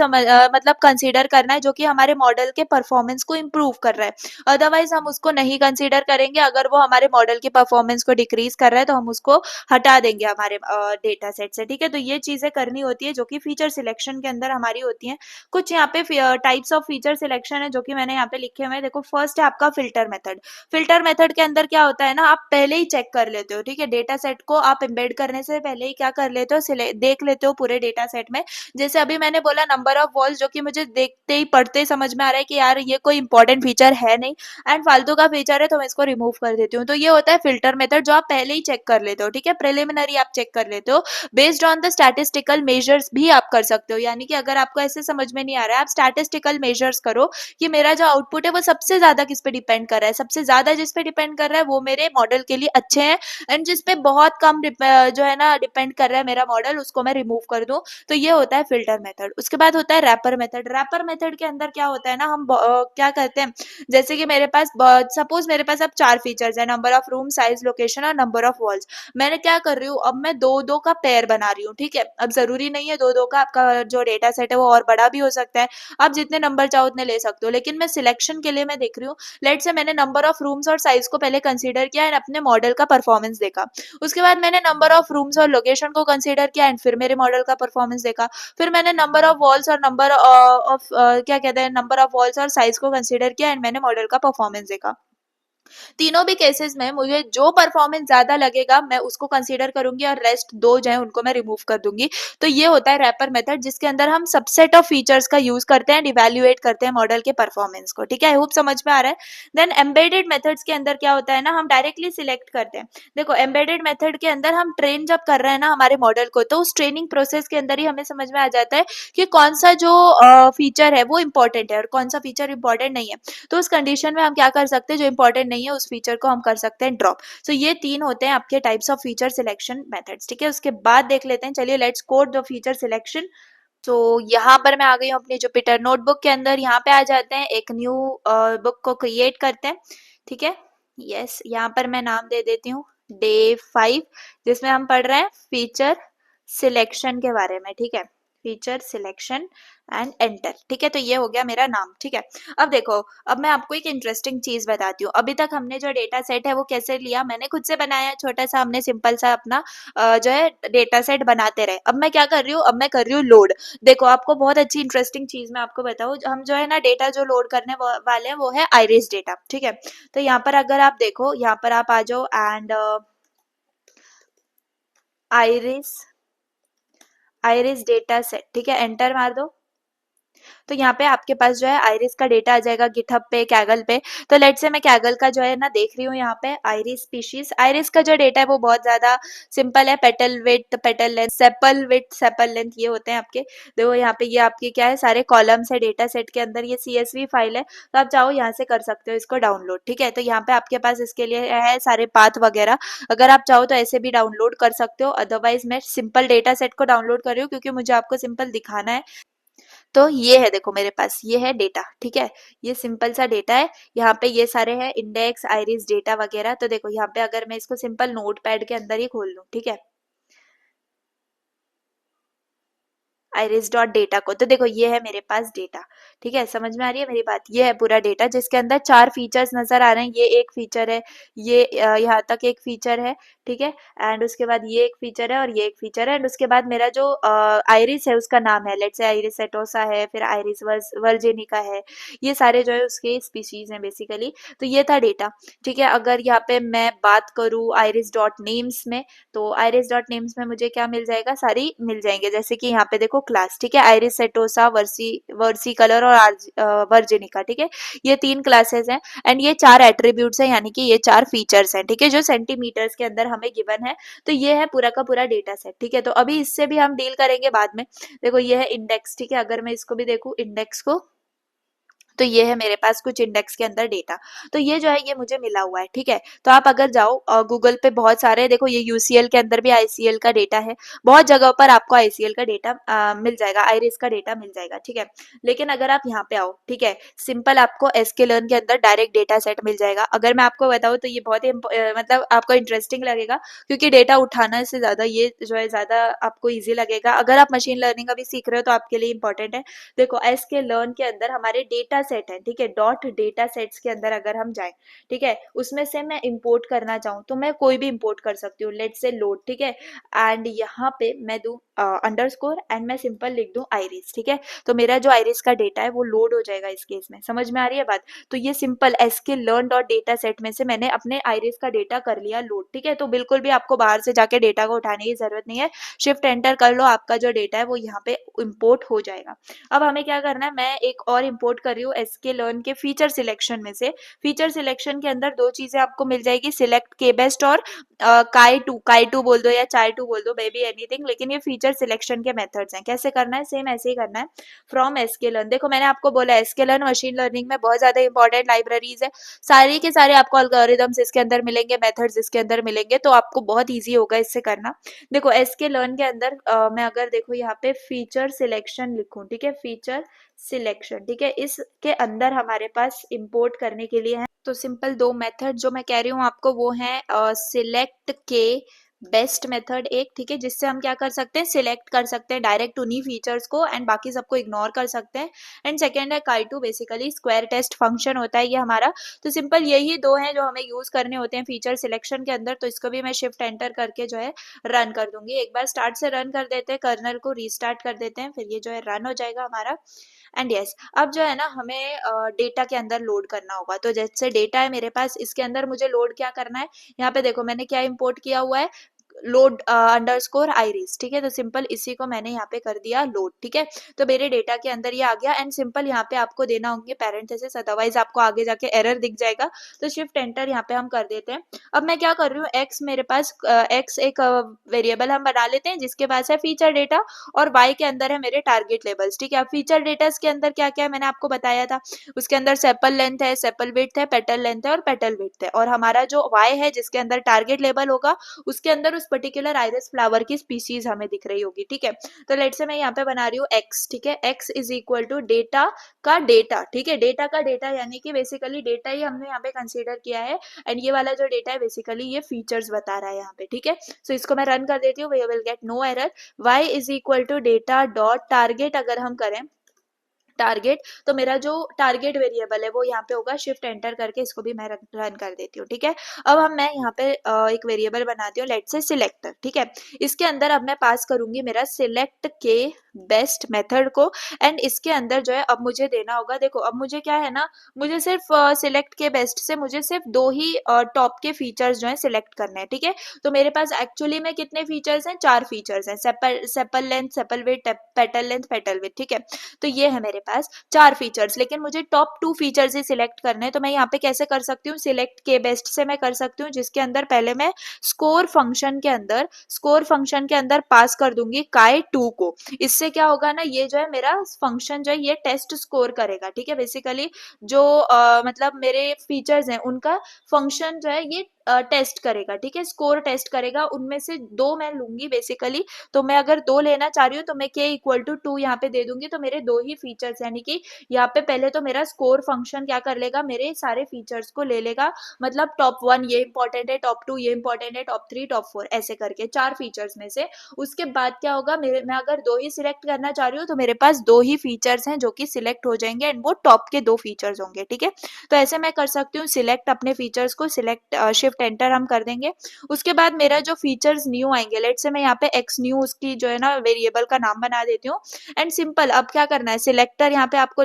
मतलब consider करना है जो कि हमारे model के performance को improve कर रहा है। Otherwise हम उसको नहीं consider करेंगे। अगर वो हमारे model की performance को decrease कर रहा है तो हम उसको हटा देंगे हमारे data set से, ठीक है। तो ये चीजें करनी होती है जो कि feature selection के अंदर हमारी होती हैं। कुछ यहाँ पे types of feature selection है जो कि मैंने यहाँ पे लिखे हुए हैं। देखो फर्स्ट है आपका filter method। फिल्टर मेथड के अंदर क्या होता है ना, आप पहले ही चेक कर लेते हो, ठीक है। डेटा सेट को आप एम्बेड करने से पहले ही क्या कर लेते हो, देख लेते हो पूरे डेटा सेट में। जैसे अभी मैंने बोला नंबर ऑफ वॉल्स, जो कि मुझे देखते ही पढ़ते ही समझ में आ रहा है कि यार ये कोई इंपॉर्टेंट फीचर है नहीं एंड फालतू का फीचर है, तो मैं इसको रिमूव कर देती हूँ। तो ये होता है फिल्टर मेथड, जो आप पहले ही चेक कर लेते हो, ठीक है। प्रिलिमिनरी आप चेक कर लेते हो। Based on the statistical measures भी आप कर सकते हो, यानी कि अगर आपको ऐसे समझ में नहीं आ रहा है, आप स्टैटिस्टिकल मेजर्स करो कि मेरा जो आउटपुट है वो सबसे ज्यादा किस पे डिपेंड कर रहा है, सबसे ज्यादा जिस पे डिपेंड कर रहा है वो मेरे मॉडल के लिए अच्छे हैं, एंड जिस पे बहुत कम जो है ना डिपेंड कर रहा है मेरा मॉडल, उसको मैं रिमूव कर दूं। तो ये होता है फिल्टर मेथड। उसके बाद होता है रैपर मेथड। रैपर मेथड के अंदर क्या होता है ना, हम क्या करते हैं, जैसे कि मेरे पास सपोज मेरे पास अब 4 फीचर्स है, number of room, size, location और नंबर ऑफ वॉल्स। मैंने क्या कर रही हूँ, अब मैं दो दो का पेयर बना रही हूँ, ठीक है। अब जरूरी नहीं है दो दो का, आपका जो डेटा सेट है वो और बड़ा भी हो सकता है, आप जितने नंबर चाहो उतने ले सकते हो। लेकिन मैं सिलेक्शन के लिए मैं देख रही हूँ, लेट से मैंने नंबर ऑफ रूम्स और साइज को पहले कंसीडर किया एंड अपने मॉडल का परफॉर्मेंस देखा। उसके बाद मैंने नंबर ऑफ रूम्स और लोकेशन को कंसीडर किया एंड फिर मेरे मॉडल का परफॉर्मेंस देखा। फिर मैंने नंबर ऑफ वॉल्स और नंबर ऑफ क्या कहते हैं, नंबर ऑफ वॉल्स और साइज को कंसीडर किया एंड मैंने मॉडल का परफॉर्मेंस देखा। तीनों भी केसेस में मुझे जो परफॉर्मेंस ज्यादा लगेगा मैं उसको कंसीडर करूंगी और रेस्ट दो जो है उनको मैं रिमूव कर दूंगी। तो ये होता है रैपर मेथड, जिसके अंदर हम सबसेट ऑफ फीचर्स का यूज करते हैं, इवैल्यूएट करते हैं मॉडल के परफॉर्मेंस को, ठीक है। आई होप समझ में आ रहा है। देन एम्बेडेड मेथड्स के अंदर क्या होता है ना, हम डायरेक्टली सिलेक्ट करते हैं। देखो एम्बेडेड मेथड के अंदर हम ट्रेन जब कर रहे हैं ना हमारे मॉडल को, तो उस ट्रेनिंग प्रोसेस के अंदर ही हमें समझ में आ जाता है कि कौन सा जो फीचर है वो इंपॉर्टेंट है और कौन सा फीचर इंपॉर्टेंट नहीं है। तो उस कंडीशन में हम क्या कर सकते हैं, जो इंपॉर्टेंट नहीं है उस फीचर को हम कर सकते हैं ड्रॉप। सो ये 3 होते हैं आपके types of feature selection methods, ठीक है। उसके बाद देख लेते हैं, चलिए let's code the feature selection. तो यहाँ पर मैं आ गई हूँ अपनी जुपिटर नोटबुक के अंदर। यहाँ पे आ जाते हैं, एक न्यू बुक को क्रिएट करते हैं, ठीक है। यस, यहाँ पर मैं नाम दे देती हूँ डे 5, जिसमें हम पढ़ रहे हैं फीचर सिलेक्शन के बारे में, ठीक है। फीचर सिलेक्शन एंड एंटर, ठीक है। तो ये हो गया मेरा नाम, ठीक है। अब देखो, अब मैं आपको एक इंटरेस्टिंग चीज बताती हूँ। अभी तक हमने जो डेटा सेट है वो कैसे लिया, मैंने खुद से बनाया, छोटा सा हमने सिंपल सा अपना जो है डेटा सेट बनाते रहे। अब मैं क्या कर रही हूँ, अब मैं कर रही हूँ लोड। देखो आपको बहुत अच्छी इंटरेस्टिंग चीज मैं आपको बताऊँ, हम जो है ना डेटा जो लोड करने वाले हैं वो है आइरिस डेटा, ठीक है। तो यहाँ पर अगर आप देखो, यहाँ पर आप आ जाओ and iris iris data set, ठीक है, एंटर मार दो। तो यहाँ पे आपके पास जो है आइरिस का डेटा आ जाएगा गिटहब पे, कैगल पे। तो लेट से मैं कैगल का जो है ना देख रही हूँ यहाँ पे आइरिस स्पीशीज। आइरिस का जो डेटा है वो बहुत ज्यादा सिंपल है, petal width, petal length, sepal width, sepal length ये होते हैं आपके। देखो यहाँ पे ये आपके क्या है, सारे कॉलम्स है डेटा सेट के अंदर। ये CSV फाइल है, तो आप चाहो यहाँ से कर सकते हो इसको डाउनलोड, ठीक है। तो यहाँ पे आपके पास इसके लिए है सारे पाथ वगैरह, अगर आप चाहो तो ऐसे भी डाउनलोड कर सकते हो। अदरवाइज मैं सिंपल डेटा सेट को डाउनलोड कर रही हूँ क्योंकि मुझे आपको सिंपल दिखाना है। तो ये है, देखो मेरे पास ये है डेटा, ठीक है। ये सिंपल सा डेटा है। यहाँ पे ये सारे हैं इंडेक्स, आइरिस डेटा वगैरह। तो देखो यहाँ पे अगर मैं इसको सिंपल नोटपैड के अंदर ही खोल लूँ, ठीक है, आइरिस डॉट डेटा को, तो देखो ये है मेरे पास डेटा, ठीक है। समझ में आ रही है मेरी बात? ये है पूरा डेटा जिसके अंदर 4 फीचर्स नजर आ रहे हैं। ये एक फीचर है, ये यहाँ तक एक फीचर है, ठीक है। एंड उसके बाद ये एक फीचर है और ये एक फीचर है। एंड उसके बाद मेरा जो आइरिस है उसका नाम है, लेट्स से आइरिस सेटोसा है, फिर आइरिस वर्जिनिका है। ये सारे जो है उसके स्पीशीज हैं बेसिकली। तो ये था डेटा, ठीक है। अगर यहाँ पे मैं बात करूँ आइरिस डॉट नेम्स में, तो आइरिस डॉट नेम्स में मुझे क्या मिल जाएगा, सारी मिल जाएंगे। जैसे कि यहाँ पे देखो क्लास, ठीक है, आइरिस सेटोसा, वर्सी कलर और वर्जिनिका, ठीक है। ये 3 क्लासेस हैं एंड ये 4 एट्रीब्यूट्स हैं, यानी कि ये 4 फीचर्स हैं, ठीक है, जो सेंटीमीटर्स के अंदर हमें गिवन है। तो ये है पूरा का पूरा डेटा सेट, ठीक है। तो अभी इससे भी हम डील करेंगे बाद में। देखो ये है इंडेक्स, ठीक है। अगर मैं इसको भी देखूँ इंडेक्स को, तो ये है मेरे पास कुछ इंडेक्स के अंदर डेटा। तो ये जो है ये मुझे मिला हुआ है, ठीक है। तो आप अगर जाओ गूगल पे, बहुत सारे देखो, ये UCL के अंदर भी ICL का डेटा है। बहुत जगह पर आपको ICL का डेटा मिल जाएगा, आइरिस का डेटा मिल जाएगा, ठीक है। लेकिन अगर आप यहाँ पे आओ, ठीक है, सिंपल आपको sklearn के अंदर डायरेक्ट डेटा सेट मिल जाएगा। अगर मैं आपको बताऊँ तो ये बहुत ही मतलब आपको इंटरेस्टिंग लगेगा, क्योंकि डेटा उठाने से ज्यादा ये जो है ज्यादा आपको ईजी लगेगा। अगर आप मशीन लर्निंग अभी सीख रहे हो तो आपके लिए इंपॉर्टेंट है। देखो sklearn के अंदर हमारे डेटा सेट है, ठीक है, डॉट डेटा सेट्स के अंदर अगर हम जाएं, ठीक है, उसमें से मैं इंपोर्ट करना चाहूँ तो मैं कोई भी इंपोर्ट कर सकती हूँ। लेट से लोड, ठीक है, एंड यहाँ पे मैं दूं अंडरस्कोर एंड मैं सिंपल लिख दूं आइरिस, ठीक है। तो मेरा जो आइरिस का डेटा है वो लोड हो जाएगा इस केस में। समझ में आ रही है बात? तो ये simple sklearn dot data set में से मैंने अपने आइरिस का डेटा कर लिया लोड, ठीक है। तो बिल्कुल भी आपको बाहर से जाके डेटा को उठाने की जरूरत नहीं है। शिफ्ट एंटर कर लो, आपका जो डेटा है वो यहाँ पे इम्पोर्ट हो जाएगा। अब हमें क्या करना है, मैं एक और इंपोर्ट कर रही हूँ sklearn के फीचर सिलेक्शन में से। फीचर सिलेक्शन के अंदर 2 चीजें आपको मिल जाएगी, सिलेक्ट के बेस्ट और काई टू बोल दो या चाय टू बोल दो, बेबी एनीथिंग, लेकिन ये फीचर सिलेक्शन के मेथड्स हैं। कैसे करना है, सेम ऐसे ही करना है, फ्रॉम sklearn। देखो मैंने आपको बोला sklearn मशीन लर्निंग में बहुत ज्यादा इंपॉर्टेंट लाइब्रेरीज है, सारी के सारे आपको अल्गोरिदम्स इसके अंदर मिलेंगे, मेथड्स इसके अंदर मिलेंगे, तो आपको बहुत ईजी होगा इससे करना। देखो sklearn के अंदर मैं अगर देखो यहाँ पे फीचर सिलेक्शन लिखूं, ठीक है, फीचर सिलेक्शन, ठीक है, इसके अंदर हमारे पास इंपोर्ट करने के लिए है तो सिंपल 2 मेथड जो मैं कह रही हूँ आपको, वो है सिलेक्ट के बेस्ट मेथड एक, ठीक है, जिससे हम क्या कर सकते हैं, सिलेक्ट कर सकते हैं डायरेक्ट उन्हीं फीचर्स को एंड बाकी सबको इग्नोर कर सकते हैं। एंड सेकेंड है काई2, बेसिकली स्क्वायर टेस्ट फंक्शन होता है ये हमारा। तो सिंपल यही 2 हैं जो हमें यूज करने होते हैं फीचर सिलेक्शन के अंदर। तो इसको भी मैं शिफ्ट एंटर करके जो है रन कर दूंगी। एक बार स्टार्ट से रन कर देते हैं, कर्नल को रीस्टार्ट कर देते हैं, फिर ये जो है रन हो जाएगा हमारा। एंड यस, अब जो है ना हमें डेटा के अंदर लोड करना होगा। तो जैसे डेटा है मेरे पास, इसके अंदर मुझे लोड क्या करना है, यहाँ पे देखो मैंने क्या इंपोर्ट किया हुआ है, लोड अंडरस्कोर आइरिस, ठीक है। तो सिंपल इसी को मैंने यहाँ पे कर दिया लोड, ठीक है। तो मेरे डेटा के अंदर ये आ गया एंड सिंपल यहाँ पे आपको देना होंगे पैरेंथेसिस, अदरवाइज आपको आगे जाके एरर दिख जाएगा। तो शिफ्ट एंटर यहाँ पे हम कर देते हैं। अब मैं क्या कर रही हूँ, एक्स मेरे पास एक्स एक वेरिएबल हम बना लेते हैं जिसके पास है फीचर डेटा, और वाई के अंदर है मेरे टारगेट लेबल्स, ठीक है। अब फीचर डेटा के अंदर क्या क्या है मैंने आपको बताया था, उसके अंदर सेपल लेंथ है, सेपल विड्थ है, पेटल लेंथ है और पेटल विड्थ है। और हमारा जो वाई है जिसके अंदर टारगेट लेबल होगा, उसके अंदर उस पर्टिकुलर आइरिस फ्लावर की स्पीशीज हमें दिख रही होगी, ठीक है। तो लेट से मैं यहाँ पे बना रही हूँ एक्स, ठीक है, x is equal to data का डेटा, ठीक है, डेटा का डेटा, यानी कि बेसिकली डेटा ही हमने यहाँ पे कंसीडर किया है एंड ये वाला जो डेटा है बेसिकली ये फीचर्स बता रहा है यहाँ पे, ठीक है। सो इसको मैं रन कर देती हूँ, we will get no error. y is equal to data dot target अगर हम करें, टारगेट, तो मेरा जो टारगेट वेरिएबल है वो यहाँ पे होगा, शिफ्ट एंटर करके इसको भी मैं रन कर देती हूँ, ठीक है। अब मैं यहाँ पे एक वेरिएबल बनाती हूँ, लेट से सिलेक्टर, ठीक है। इसके अंदर अब मैं पास करूंगी मेरा सिलेक्ट के बेस्ट मेथड को एंड इसके अंदर जो है अब मुझे देना होगा, देखो अब मुझे क्या है ना, मुझे सिर्फ सिलेक्ट के बेस्ट से मुझे सिर्फ 2 ही टॉप के फीचर्स जो है सिलेक्ट करने हैं, ठीक है। तो मेरे पास एक्चुअली में कितने फीचर्स हैं, 4 फीचर्स हैं, sepal length, sepal width, petal length, petal width, ठीक है। तो ये है मेरे पास 4 फीचर्स, लेकिन मुझे टॉप 2 फीचर्स ही सिलेक्ट करने हैं। तो मैं यहाँ पे कैसे कर सकती हूँ, सिलेक्ट के बेस्ट से मैं कर सकती हूँ, जिसके अंदर पहले मैं स्कोर फंक्शन के अंदर पास कर दूंगी kai2 को। इससे क्या होगा ना, ये जो है मेरा फंक्शन जो है ये टेस्ट स्कोर करेगा, ठीक है। बेसिकली जो मतलब मेरे फीचर्स हैं उनका फंक्शन जो है ये टेस्ट करेगा, ठीक है, स्कोर टेस्ट करेगा। उनमें से 2 मैं लूंगी बेसिकली। तो मैं अगर 2 लेना चाह रही हूँ तो मैं k=2 यहाँ पे दे दूंगी, तो मेरे 2 ही फीचर्स, यानी कि यहाँ पे पहले तो मेरा स्कोर फंक्शन क्या कर लेगा, मेरे सारे फीचर्स को ले लेगा। मतलब टॉप 1 ये इंपॉर्टेंट है, टॉप 2 ये इंपॉर्टेंट है, टॉप 3 टॉप 4 ऐसे करके 4 फीचर्स में से। उसके बाद क्या होगा, मेरे मैं अगर 2 ही सिलेक्ट करना चाह रही हूँ तो मेरे पास 2 ही फीचर्स हैं जो कि सिलेक्ट हो जाएंगे, एंड वो टॉप के 2 फीचर्स होंगे, ठीक है। तो ऐसे मैं कर सकती हूँ सिलेक्ट, अपने फीचर्स को सिलेक्ट, शिफ्ट एंटर हम कर देंगे। उसके बाद मेरा जो फीचर्स न्यू आएंगे, लेट से मैं यहाँ पे एक्स न्यू उसकी जो है ना वेरिएबल का नाम बना देती हूँ। एंड सिंपल, अब क्या करना है, सिलेक्टर यहाँ पे आपको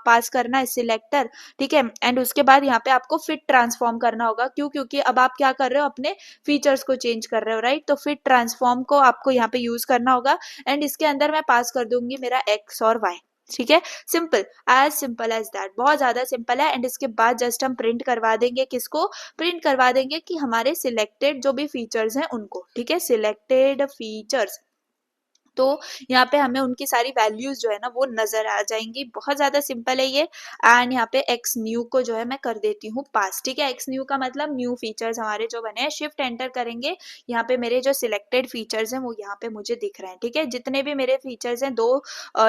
पास करना है, सिलेक्टर, ठीक है। एंड उसके बाद यहाँ पे आपको फिट ट्रांसफॉर्म करना होगा, क्यों, क्योंकि अब आप क्या कर रहे हो, अपने फीचर्स को चेंज कर रहे हो, राइट। तो फिट ट्रांसफॉर्म को आपको यहाँ पे यूज करना होगा। एंड इसके अंदर मैं पास कर दूंगी मेरा एक्स और वाई, ठीक है। सिंपल एज दैट, बहुत ज्यादा सिंपल है। एंड इसके बाद जस्ट हम प्रिंट करवा देंगे, किसको प्रिंट करवा देंगे, कि हमारे सिलेक्टेड जो भी फीचर्स हैं उनको, ठीक है, सिलेक्टेड फीचर्स। तो यहाँ पे हमें उनकी सारी वैल्यूज जो है ना वो नजर आ जाएंगी। बहुत ज्यादा सिंपल है ये। एंड यहाँ पे एक्स न्यू को जो है मैं कर देती हूँ पास, ठीक है। एक्स न्यू का मतलब न्यू फीचर्स हमारे जो बने हैं, शिफ्ट एंटर करेंगे, यहाँ पे मेरे जो सिलेक्टेड फीचर्स हैं वो यहाँ पे मुझे दिख रहे हैं, ठीक है। जितने भी मेरे फीचर्स हैं 2,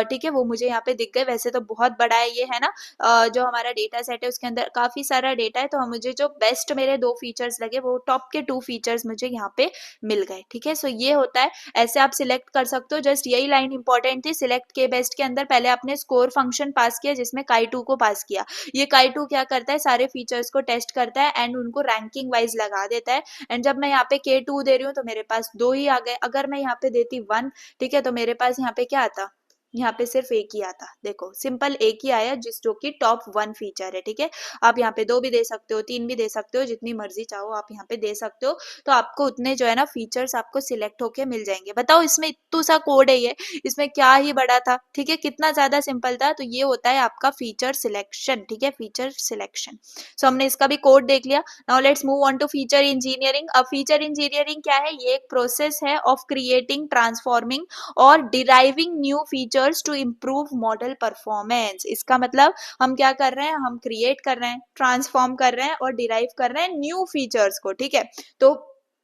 ठीक है, वो मुझे यहाँ पे दिख गए। वैसे तो बहुत बड़ा है ये, है ना। जो हमारा डेटा सेट है उसके अंदर काफी सारा डेटा है, तो मुझे जो बेस्ट मेरे 2 फीचर्स लगे वो टॉप के 2 फीचर्स मुझे यहाँ पे मिल गए, ठीक है। सो ये होता है, ऐसे आप सिलेक्ट कर सकते हो। जस्ट यही लाइन इंपॉर्टेंट थी, सिलेक्ट के बेस्ट के अंदर पहले आपने स्कोर फंक्शन पास किया जिसमें kai2 को पास किया। ये kai2 क्या करता है, सारे फीचर्स को टेस्ट करता है एंड उनको रैंकिंग वाइज लगा देता है। एंड जब मैं यहाँ पे k2 दे रही हूँ तो मेरे पास 2 ही आ गए। अगर मैं यहाँ पे देती 1, ठीक है, तो मेरे पास यहाँ पे क्या आता, यहाँ पे सिर्फ एक ही आता। देखो सिंपल एक ही आया, जो कि टॉप 1 फीचर है, ठीक है। आप यहाँ पे 2 भी दे सकते हो, 3 भी दे सकते हो, जितनी मर्जी चाहो आप यहाँ पे दे सकते हो। तो आपको उतने जो है ना फीचर्स आपको सिलेक्ट होके मिल जाएंगे। बताओ इसमें इतना सा कोड है ये, इसमें क्या ही बड़ा था, ठीक है, कितना ज्यादा सिंपल था। तो ये होता है आपका फीचर सिलेक्शन, ठीक है, फीचर सिलेक्शन। सो हमने इसका भी कोड देख लिया। Now let's move on to feature engineering. अब फीचर इंजीनियरिंग क्या है, ये एक प्रोसेस है ऑफ क्रिएटिंग, ट्रांसफॉर्मिंग और deriving new features to improve model performance. इसका मतलब हम क्या कर रहे हैं, हम क्रिएट कर रहे हैं, ट्रांसफॉर्म कर रहे हैं और डिराइव कर रहे हैं न्यू फीचर्स को, ठीक है। तो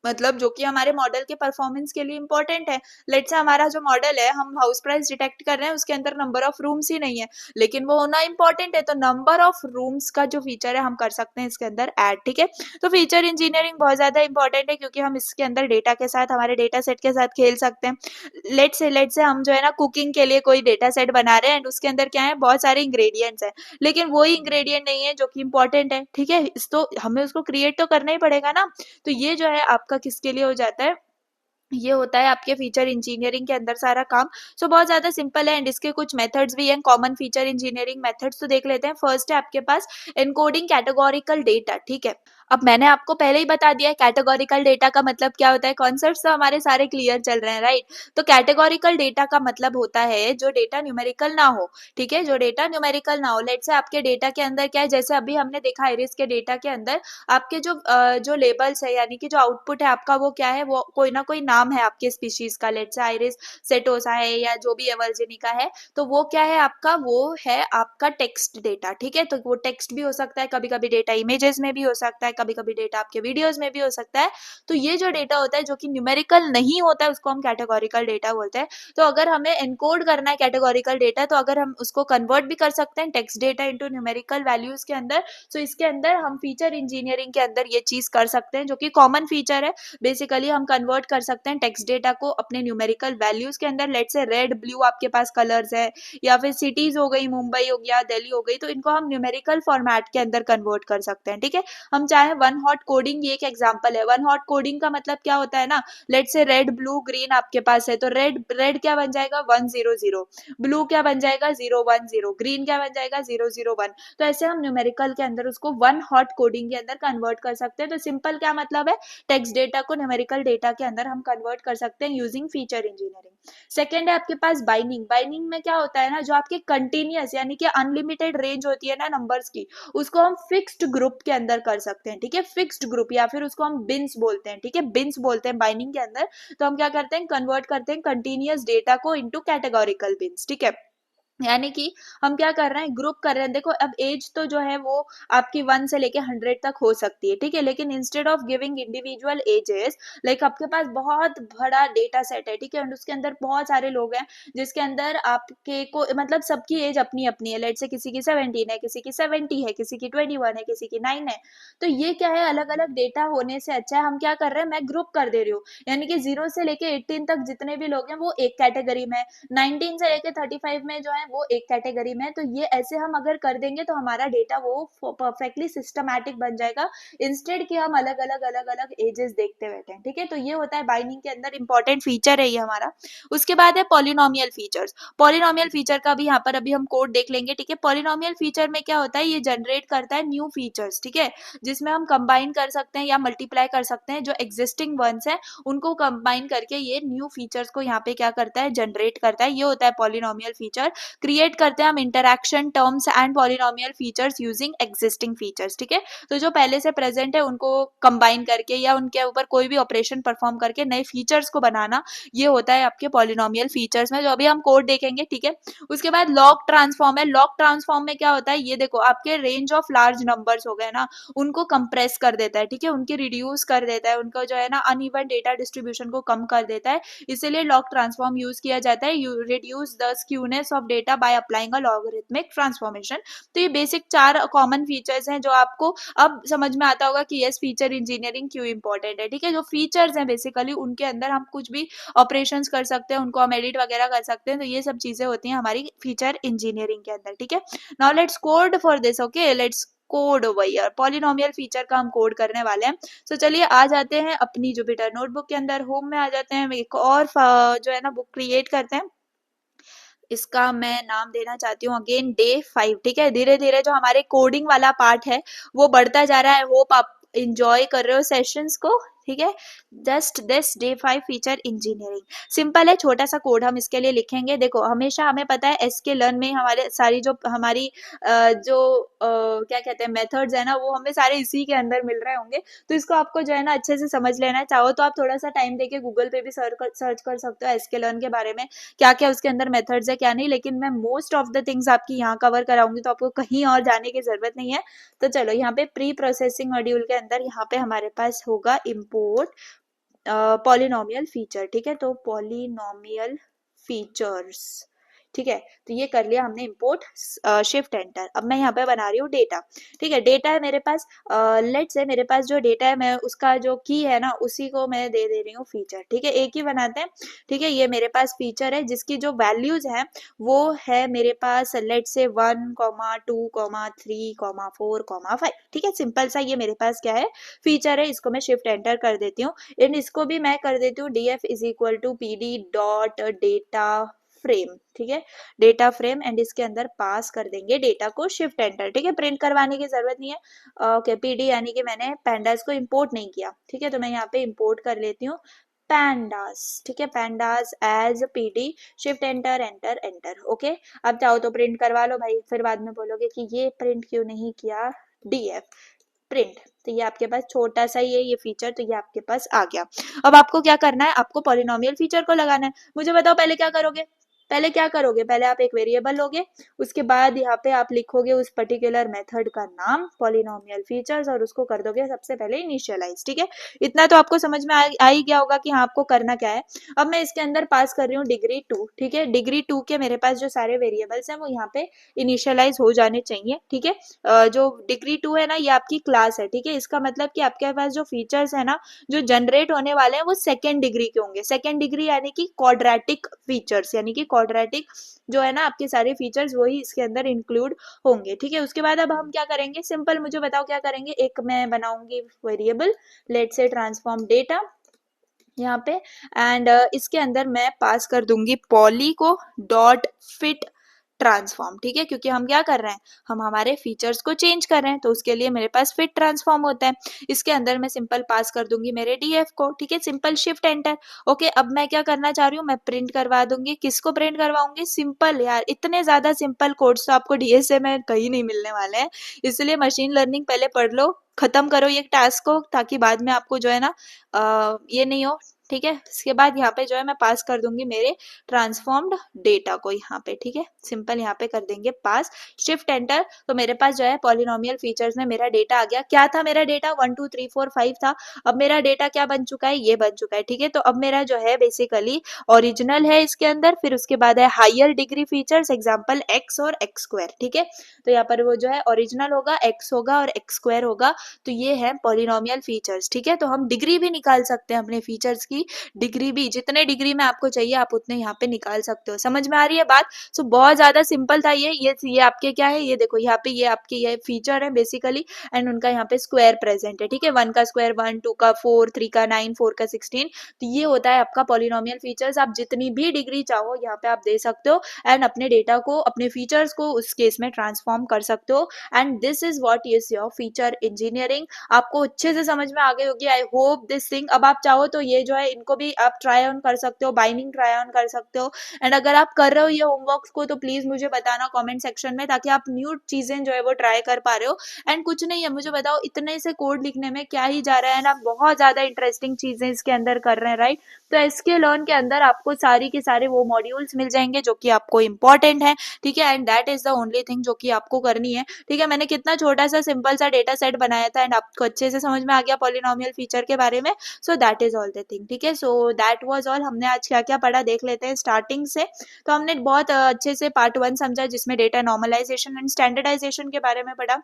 मतलब जो कि हमारे मॉडल के परफॉर्मेंस के लिए इंपॉर्टेंट है। लेट्स से हमारा जो मॉडल है, हम हाउस प्राइस डिटेक्ट कर रहे हैं, उसके अंदर नंबर ऑफ रूम्स ही नहीं है, लेकिन वो होना इंपॉर्टेंट है। तो नंबर ऑफ रूम्स का जो फीचर है हम कर सकते हैं इसके अंदर ऐड, ठीक है। तो फीचर इंजीनियरिंग बहुत ज्यादा इंपॉर्टेंट है, क्योंकि हम इसके अंदर डेटा के साथ, हमारे डेटा सेट के साथ खेल सकते हैं। लेट्स से हम जो है ना कुकिंग के लिए कोई डेटा सेट बना रहे हैं, एंड उसके अंदर क्या है, बहुत सारे इंग्रेडिएंट्स हैं, लेकिन वही इंग्रेडिएंट नहीं है जो कि इंपॉर्टेंट है, ठीक है। तो हमें उसको क्रिएट तो करना ही पड़ेगा ना। तो ये जो है आपका किसके लिए हो जाता है, ये होता है आपके फीचर इंजीनियरिंग के अंदर सारा काम। सो बहुत ज्यादा सिंपल है। एंड इसके कुछ मेथड्स भी हैं, कॉमन फीचर इंजीनियरिंग मेथड्स तो देख लेते हैं। फर्स्ट है आपके पास एनकोडिंग कैटेगोरिकल डेटा, ठीक है। अब मैंने आपको पहले ही बता दिया है कैटेगोरिकल डेटा का मतलब क्या होता है, कॉन्सेप्ट्स तो हमारे सारे क्लियर चल रहे हैं, राइट। तो कैटेगोरिकल डेटा का मतलब होता है जो डेटा न्यूमेरिकल ना हो, ठीक है, जो डेटा न्यूमेरिकल ना हो। लेट्स से आपके डेटा के अंदर क्या है, जैसे अभी हमने देखा आइरिस के डेटा के अंदर आपके जो लेबल्स है, यानी कि जो आउटपुट है आपका, वो क्या है, वो कोई ना कोई नाम है आपके स्पीशीज का। लेट्स से आइरिस सेटोसा है या जो भी वर्जिनिका है, तो वो क्या है आपका, वो है आपका टेक्स्ट डेटा, ठीक है। तो वो टेक्स्ट भी हो सकता है, कभी कभी डेटा इमेजेस में भी हो सकता है, कभी कभी डेटा आपके वीडियोस में भी हो सकता है। तो ये जो डेटा होता है जो कि न्यूमेरिकल नहीं होता है उसको हम कैटेगोरिकल डेटा बोलते हैं। तो अगर हमें एनकोड करना है कैटेगोरिकल डेटा, तो अगर हम उसको कन्वर्ट भी कर सकते हैं text data into numerical values के अंदर, तो इसके अंदर हम फीचर इंजीनियरिंग के अंदर ये चीज कर सकते हैं, जो कि कॉमन फीचर है। बेसिकली हम कन्वर्ट कर सकते हैं टेक्स्ट डेटा को अपने न्यूमेरिकल वैल्यूज के अंदर। लेट्स से रेड ब्लू आपके पास कलर्स है, या फिर सिटीज हो गई, मुंबई हो गया, दिल्ली हो गई, तो इनको हम न्यूमेरिकल फॉर्मेट के अंदर कन्वर्ट कर सकते हैं, ठीक है। हम चाहे है वन हॉट कोडिंग, ये एक एग्जांपल है। वन हॉट कोडिंग का मतलब क्या होता है ना, लेट से रेड ब्लू ग्रीन आपके पास है, तो रेड रेड क्या बन जाएगा 100, ब्लू क्या बन जाएगा 010, ग्रीन क्या बन जाएगा 001। तो ऐसे हम न्यूमेरिकल के अंदर उसको वन हॉट कोडिंग के अंदर कन्वर्ट कर सकते हैं। तो सिंपल क्या मतलब है, टेक्स्ट डेटा को न्यूमेरिकल डेटा के अंदर हम कन्वर्ट कर सकते हैं यूजिंग फीचर इंजीनियरिंग। सेकेंड है आपके पास बाइनिंग। बाइनिंग में क्या होता है ना, जो आपके कंटिन्यूअस यानी कि अनलिमिटेड रेंज होती है ना नंबर्स की, उसको हम फिक्स्ड ग्रुप के अंदर कर सकते हैं, ठीक है, फिक्स्ड ग्रुप, या फिर उसको हम बिन्स बोलते हैं, ठीक है, बिन्स बोलते हैं बाइनिंग के अंदर। तो हम क्या करते हैं, कन्वर्ट करते हैं कंटिन्यूअस डेटा को इनटू कैटेगोरिकल बिन्स, ठीक है। यानी कि हम क्या कर रहे हैं, ग्रुप कर रहे हैं। देखो अब एज तो जो है वो आपकी 1 से लेके 100 तक हो सकती है, ठीक है, लेकिन instead of giving individual ages, like आपके पास बहुत बड़ा डेटा सेट है, ठीक है, और उसके अंदर बहुत सारे लोग हैं, जिसके अंदर आपके को मतलब सबकी एज अपनी अपनी है। लेट से किसी की 17 है, किसी की 70 है, किसी की 21 है, किसी की 9 है। तो ये क्या है, अलग अलग डेटा होने से अच्छा है हम क्या कर रहे हैं, मैं ग्रुप कर दे रही हूँ। यानी कि 0 से लेके 18 तक जितने भी लोग हैं वो एक कैटेगरी में, 19 से लेके 35 में जो है वो एक कैटेगरी में है। तो ये ऐसे हम अगर कर देंगे तो हमारा डेटा वो परफेक्टली सिस्टमैटिक बन जाएगा, इंस्टेड कि हम अलग अलग एजेस देखते बैठे हैं, ठीक है। तो ये होता है बाइंडिंग के अंदर इंपॉर्टेंट फीचर है ये हमारा। उसके बाद है पॉलिनोमियल फीचर्स। पॉलिनोमियल फीचर का भी यहाँ पर अभी हम कोड देख लेंगे, ठीक है। पॉलिनोमियल फीचर में क्या होता है, ये जनरेट करता है न्यू फीचर्स, ठीक है, जिसमें हम कंबाइन कर सकते हैं या मल्टीप्लाई कर सकते हैं जो एग्जिस्टिंग वंस है, उनको कंबाइन करके ये न्यू फीचर्स को यहाँ पे क्या करता है, जनरेट करता है। ये होता है पॉलिनोमियल फीचर। क्रिएट करते हैं हम interaction terms and polynomial features using existing features, ठीक है। तो जो पहले से प्रेजेंट है उनको कंबाइन करके या उनके ऊपर कोई भी ऑपरेशन परफॉर्म करके नए फीचर्स को बनाना, ये होता है आपके पॉलिनोमियल फीचर्स में, जो अभी हम कोड देखेंगे, ठीक है। उसके बाद लॉग ट्रांसफॉर्म है। लॉग ट्रांसफॉर्म में क्या होता है, ये देखो आपके रेंज ऑफ लार्ज नंबर्स हो गए ना, उनको कंप्रेस कर देता है, ठीक है, उनकी रिड्यूस कर देता है, उनको जो है ना अनइवन डेटा डिस्ट्रीब्यूशन को कम कर देता है, इसीलिए लॉग ट्रांसफॉर्म यूज किया जाता है। You reduce the skewness of data by applying a logarithmic transformation. तो ये बेसिक 4 कॉमन फीचर्स हैं जो आपको अब समझ में आता होगा कि यस फीचर इंजीनियरिंग क्यों इंपॉर्टेंट है, ठीक है। जो फीचर्स हैं बेसिकली उनके अंदर हम कुछ भी ऑपरेशंस कर सकते हैं, उनको हम एडिट वगैरह कर सकते हैं, तो ये सब चीजें होती हैं हमारी फीचर इंजीनियरिंग के अंदर, ठीक है। Now let's code for this, okay, let's code over here. Polynomial feature का हम कोड करने वाले हैं। तो चलिए आ जाते हैं अपनी जुपिटर नोटबुक के अंदर, होम में आ जाते हैं, एक और जो है ना बुक क्रिएट करते हैं। इसका मैं नाम देना चाहती हूँ अगेन डे 5, ठीक है। धीरे धीरे जो हमारे कोडिंग वाला पार्ट है वो बढ़ता जा रहा है। होप आप इंजॉय कर रहे हो सेशंस को, ठीक है। Just this day 5 feature engineering simple है, छोटा सा कोड हम इसके लिए लिखेंगे। देखो हमेशा हमें पता है एसके लर्न में हमारे सारी जो हमारी क्या कहते हैं मेथड्स है ना, वो हमें सारे इसी के अंदर मिल रहे होंगे। तो इसको आपको जो है ना अच्छे से समझ लेना है। चाहो तो आप थोड़ा सा टाइम देके गूगल पे भी सर्च कर सकते हो एसके लर्न के बारे में, क्या क्या उसके अंदर मेथड्स है क्या नहीं, लेकिन मैं मोस्ट ऑफ द थिंग्स आपकी यहाँ कवर कराऊंगी, तो आपको कहीं और जाने की जरूरत नहीं है। तो चलो यहाँ पे प्री प्रोसेसिंग मॉड्यूल के अंदर यहाँ पे हमारे पास होगा इम्पोर्ट पॉलिनोमियल फीचर, ठीक है। तो पॉलिनोमियल फीचर्स, ठीक है, तो ये कर लिया हमने इम्पोर्ट, शिफ्ट एंटर। अब मैं यहाँ पे बना रही हूँ डेटा, ठीक है। डेटा है मेरे पास, लेट से मेरे पास जो डेटा है मैं उसका जो की है ना उसी को मैं दे रही हूँ फीचर, ठीक है, एक ही बनाते हैं, ठीक है। ये मेरे पास फीचर है जिसकी जो वैल्यूज है वो है मेरे पास लेट से 1, 2, 3, 4, 5, ठीक है। सिंपल सा ये मेरे पास क्या है, फीचर है। इसको मैं शिफ्ट एंटर कर देती हूँ, एंड इसको भी मैं कर देती हूँ df is equal to pd dot data frame, ठीक है, डेटा फ्रेम, एंड इसके अंदर पास कर देंगे डेटा को, शिफ्ट एंटर, ठीक है। प्रिंट करवाने की जरूरत नहीं है, ओके। पीडी यानी कि मैंने पैंडास को इंपोर्ट नहीं किया, ठीक है, तो मैं यहाँ पे इंपोर्ट कर लेती हूँ पैंडास, ठीक है, pandas as pd, shift enter enter enter, okay. अब चाहो तो प्रिंट करवा लो भाई, फिर बाद में बोलोगे कि ये प्रिंट क्यों नहीं किया, डीएफ प्रिंट। तो ये आपके पास छोटा सा ही है ये फीचर, तो ये आपके पास आ गया। अब आपको क्या करना है, आपको पॉलिनोमियल फीचर को लगाना है। मुझे बताओ पहले क्या करोगे, पहले आप एक वेरिएबल लोगे, उसके बाद यहाँ पे आप लिखोगे उस पर्टिकुलर मेथड का नाम पॉलिनोमियल फीचर्स, और उसको कर दोगे सबसे पहले इनिशियलाइज, ठीक है। इतना तो आपको समझ में आ ही गया होगा कि हाँ आपको करना क्या है। अब मैं इसके अंदर पास कर रही हूँ डिग्री 2, ठीक है। डिग्री 2 के मेरे पास जो सारे वेरिएबल्स हैं वो यहाँ पे इनिशियलाइज हो जाने चाहिए, ठीक है। जो डिग्री 2 है ना ये आपकी क्लास है, ठीक है। इसका मतलब कि आपके पास जो फीचर्स है ना जो जनरेट होने वाले हैं वो सेकेंड डिग्री के होंगे। सेकेंड डिग्री यानी कि क्वाड्रेटिक फीचर्स, यानी कि क्वाड्रेटिक जो है ना आपके सारे फीचर्स वही इसके अंदर इंक्लूड होंगे, ठीक है। उसके बाद अब हम क्या करेंगे, सिंपल मुझे बताओ क्या करेंगे। एक मैं बनाऊंगी वेरिएबल, लेट से ट्रांसफॉर्म डेटा यहाँ पे, एंड इसके अंदर मैं पास कर दूंगी poly co dot fit transform, ठीक है, क्योंकि हम क्या कर रहे हैं, हम हमारे फीचर्स को चेंज कर रहे हैं, तो उसके लिए मेरे पास फिट ट्रांसफॉर्म होता है। इसके अंदर मैं सिंपल पास कर दूंगी मेरे डीएफ को, ठीक है, सिंपल शिफ्ट एंटर। ओके, अब मैं क्या करना चाह रही हूँ, मैं प्रिंट करवा दूंगी। किसको प्रिंट करवाऊंगी, सिंपल यार, इतने ज्यादा सिंपल कोड्स तो आपको डीएसए में कहीं नहीं मिलने वाले हैं, इसलिए मशीन लर्निंग पहले पढ़ लो, खत्म करो ये टास्क को, ताकि बाद में आपको जो है ना ये नहीं हो, ठीक है। इसके बाद यहाँ पे जो है मैं पास कर दूंगी मेरे ट्रांसफॉर्म्ड डेटा को यहाँ पे, ठीक है, सिंपल यहाँ पे कर देंगे पास, शिफ्ट एंटर। तो मेरे पास जो है पॉलिनोमियल फीचर्स में मेरा डेटा आ गया। क्या था मेरा डेटा, 1 2 3 4 5 था। अब मेरा डेटा क्या बन चुका है, ये बन चुका है, ठीक है। तो अब मेरा जो है बेसिकली ओरिजिनल है इसके अंदर, फिर उसके बाद है higher degree features, example x और एक्स स्क्वायर, ठीक है। तो यहाँ पर वो जो है ओरिजिनल होगा, एक्स होगा और एक्स स्क्वायर होगा, तो ये है पॉलिनोमियल फीचर्स, ठीक है। तो हम डिग्री भी निकाल सकते हैं अपने फीचर्स की, डिग्री भी जितने डिग्री में आपको चाहिए आप उतने यहाँ पे निकाल सकते हो। समझ में आ रही है बात। सो बहुत ज्यादा सिंपल था ये आपके क्या है, ये देखो यहाँ पे ये आपके ये फीचर है बेसिकली, एंड उनका यहाँ पे स्क्वायर प्रेजेंट है, ठीक है, 1 का स्क्वायर 1, 2 का 4, 3 का 9, 4 का 16। तो ये होता है आपका पॉलिनोमियल फीचर्स। आप जितनी भी डिग्री चाहो यहाँ पे आप दे सकते हो, एंड अपने डेटा को, अपने फीचर्स को उस केस में ट्रांसफॉर्म कर सकते हो। And this is what is your feature engineering. आपको अच्छे से समझ में आ गई होगी, आई होप दिस थिंग। अब आप चाहो तो ये जो है इनको भी आप ट्राई ऑन कर सकते हो, बाइंडिंग ट्राई ऑन कर सकते हो। एंड अगर आप कर रहे हो ये होमवर्क्स को, तो प्लीज मुझे बताना कमेंट सेक्शन में, ताकि आप न्यू चीजें जो है वो ट्राई कर पा रहे हो। एंड कुछ नहीं है, मुझे बताओ इतने से कोड लिखने में क्या ही जा रहा है, ना आप बहुत ज्यादा इंटरेस्टिंग चीजें इसके अंदर कर रहे हैं, राइट। तो एसक्यूएल लर्न के अंदर आपको सारी के सारे वो मॉड्यूल्स मिल जाएंगे जो कि आपको इंपॉर्टेंट है, ठीक है। And that is the only thing जो कि आपको करनी है, ठीक है। मैंने कितना छोटा सा सिंपल सा डेटा सेट बनाया था, एंड आपको अच्छे से समझ में आ गया पॉलिनोमियल फीचर के बारे में। So that is all the thing, ठीक है। So that was all. हमने आज क्या क्या पढ़ा देख लेते हैं स्टार्टिंग से। तो हमने बहुत अच्छे से पार्ट 1 समझा, जिसमें डेटा नॉर्मलाइजेशन एंड स्टैंडर्डाइजेशन के बारे में पढ़ा।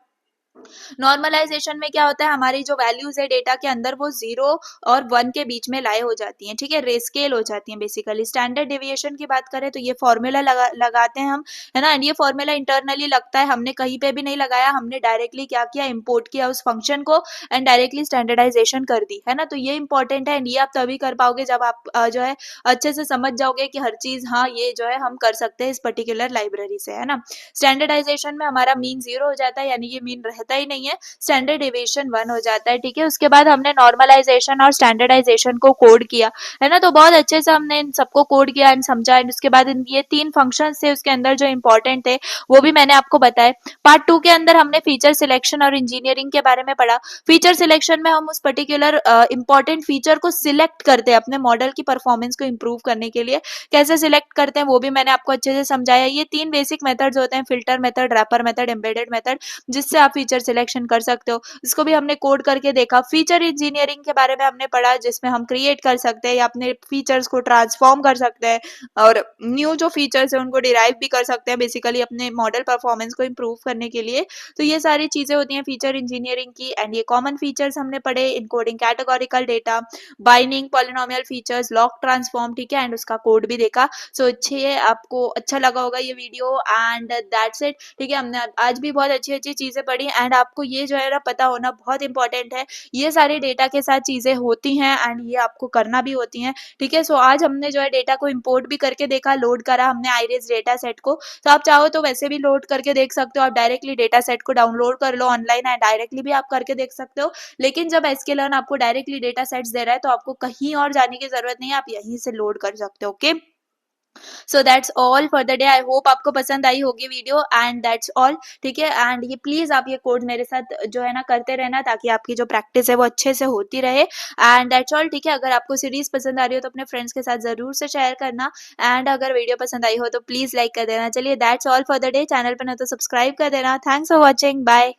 नॉर्मलाइजेशन में क्या होता है, हमारी जो वैल्यूज है डेटा के अंदर वो 0 और 1 के बीच में लाए हो जाती हैं, ठीक है, रेस्केल हो जाती हैं बेसिकली। स्टैंडर्ड डेविएशन की बात करें तो ये फॉर्मूला लगाते हैं हम, है ना, एंड ये फॉर्मूला इंटरनली लगता है, हमने कहीं पे भी नहीं लगाया, हमने डायरेक्टली क्या किया, इंपोर्ट किया उस फंक्शन को, एंड डायरेक्टली स्टैंडर्डाइजेशन कर दी, है ना। तो ये इंपॉर्टेंट है, एंड ये आप तभी कर पाओगे जब आप जो है अच्छे से समझ जाओगे कि हर चीज, हाँ ये जो है हम कर सकते हैं इस पर्टिकुलर लाइब्रेरी से, है ना। स्टैंडर्डाइजेशन में हमारा मीन 0 हो जाता है, यानी ये मीन रहता ही नहीं है, स्टैंडर्ड डेविएशन 1 हो जाता है, ठीक है। उसके बाद हमने नॉर्मलाइजेशन और स्टैंडर्डाइजेशन को कोड किया, है ना। तो बहुत अच्छे से हमने इन सबको कोड किया एंड समझा, एंड उसके बाद ये 3 फंक्शंस थे उसके अंदर जो इंपॉर्टेंट थे वो भी मैंने आपको बताए। पार्ट 2 के अंदर हमने फीचर सिलेक्शन और इंजीनियरिंग के बारे में पढ़ा। फीचर सिलेक्शन में हम उस पर्टिकुलर इंपॉर्टेंट फीचर को सिलेक्ट करते हैं अपने मॉडल की परफॉर्मेंस को इंप्रूव करने के लिए। कैसे सिलेक्ट करते हैं वो भी मैंने आपको अच्छे से समझाया। ये 3 बेसिक मेथड्स होते हैं, filter method, wrapper method, embedded method, जिससे आप फीचर सिलेक्शन कर सकते हो। इसको भी हमने कोड करके देखा। फीचर इंजीनियरिंग के बारे में हमने पढ़ा, जिसमें हम क्रिएट कर सकते हैं या अपने फीचर्स को ट्रांसफॉर्म कर सकते हैं, और न्यू जो फीचर्स है उनको डिराइव भी कर सकते हैं बेसिकली अपने मॉडल परफॉर्मेंस को इंप्रूव करने के लिए। तो ये सारी चीजें होती हैं फीचर इंजीनियरिंग की। एंड ये कॉमन फीचर्स हमने पढ़े, encoding categorical data, binding, polynomial features, log transform, ठीक है, एंड उसका कोड भी देखा। सो अच्छे, आपको अच्छा लगा होगा ये वीडियो, एंड दैट्स इट, ठीक है। हमने आज भी बहुत अच्छी अच्छी चीजें पढ़ी, एंड आपको ये जो है ना पता होना बहुत इंपॉर्टेंट है, ये सारे डेटा के साथ चीजें होती हैं एंड ये आपको करना भी होती हैं, ठीक है। सो आज हमने जो है डेटा को इंपोर्ट भी करके देखा, लोड करा हमने आईरिस डेटा सेट को। तो आप चाहो तो वैसे भी लोड करके देख सकते हो, आप डायरेक्टली डेटा सेट को डाउनलोड कर लो ऑनलाइन, एंड डायरेक्टली भी आप करके देख सकते हो। लेकिन जब एसक्यूएल आपको डायरेक्टली डेटा सेट्स दे रहा है तो आपको कहीं और जाने की जरूरत नहीं है, आप यहीं से लोड कर सकते हो, okay. So that's all for the day. I hope आपको पसंद आई होगी वीडियो, एंड दैट्स ऑल, ठीक है। एंड ये प्लीज आप ये कोड मेरे साथ जो है ना करते रहना, ताकि आपकी जो प्रैक्टिस है वो अच्छे से होती रहे, एंड दैट्स ऑल, ठीक है। अगर आपको सीरीज पसंद आ रही हो तो अपने फ्रेंड्स के साथ जरूर से शेयर करना, एंड अगर वीडियो पसंद आई हो तो प्लीज लाइक कर देना। चलिए that's all for the day. Channel पर ना तो सब्सक्राइब कर देना। Thanks for watching, bye.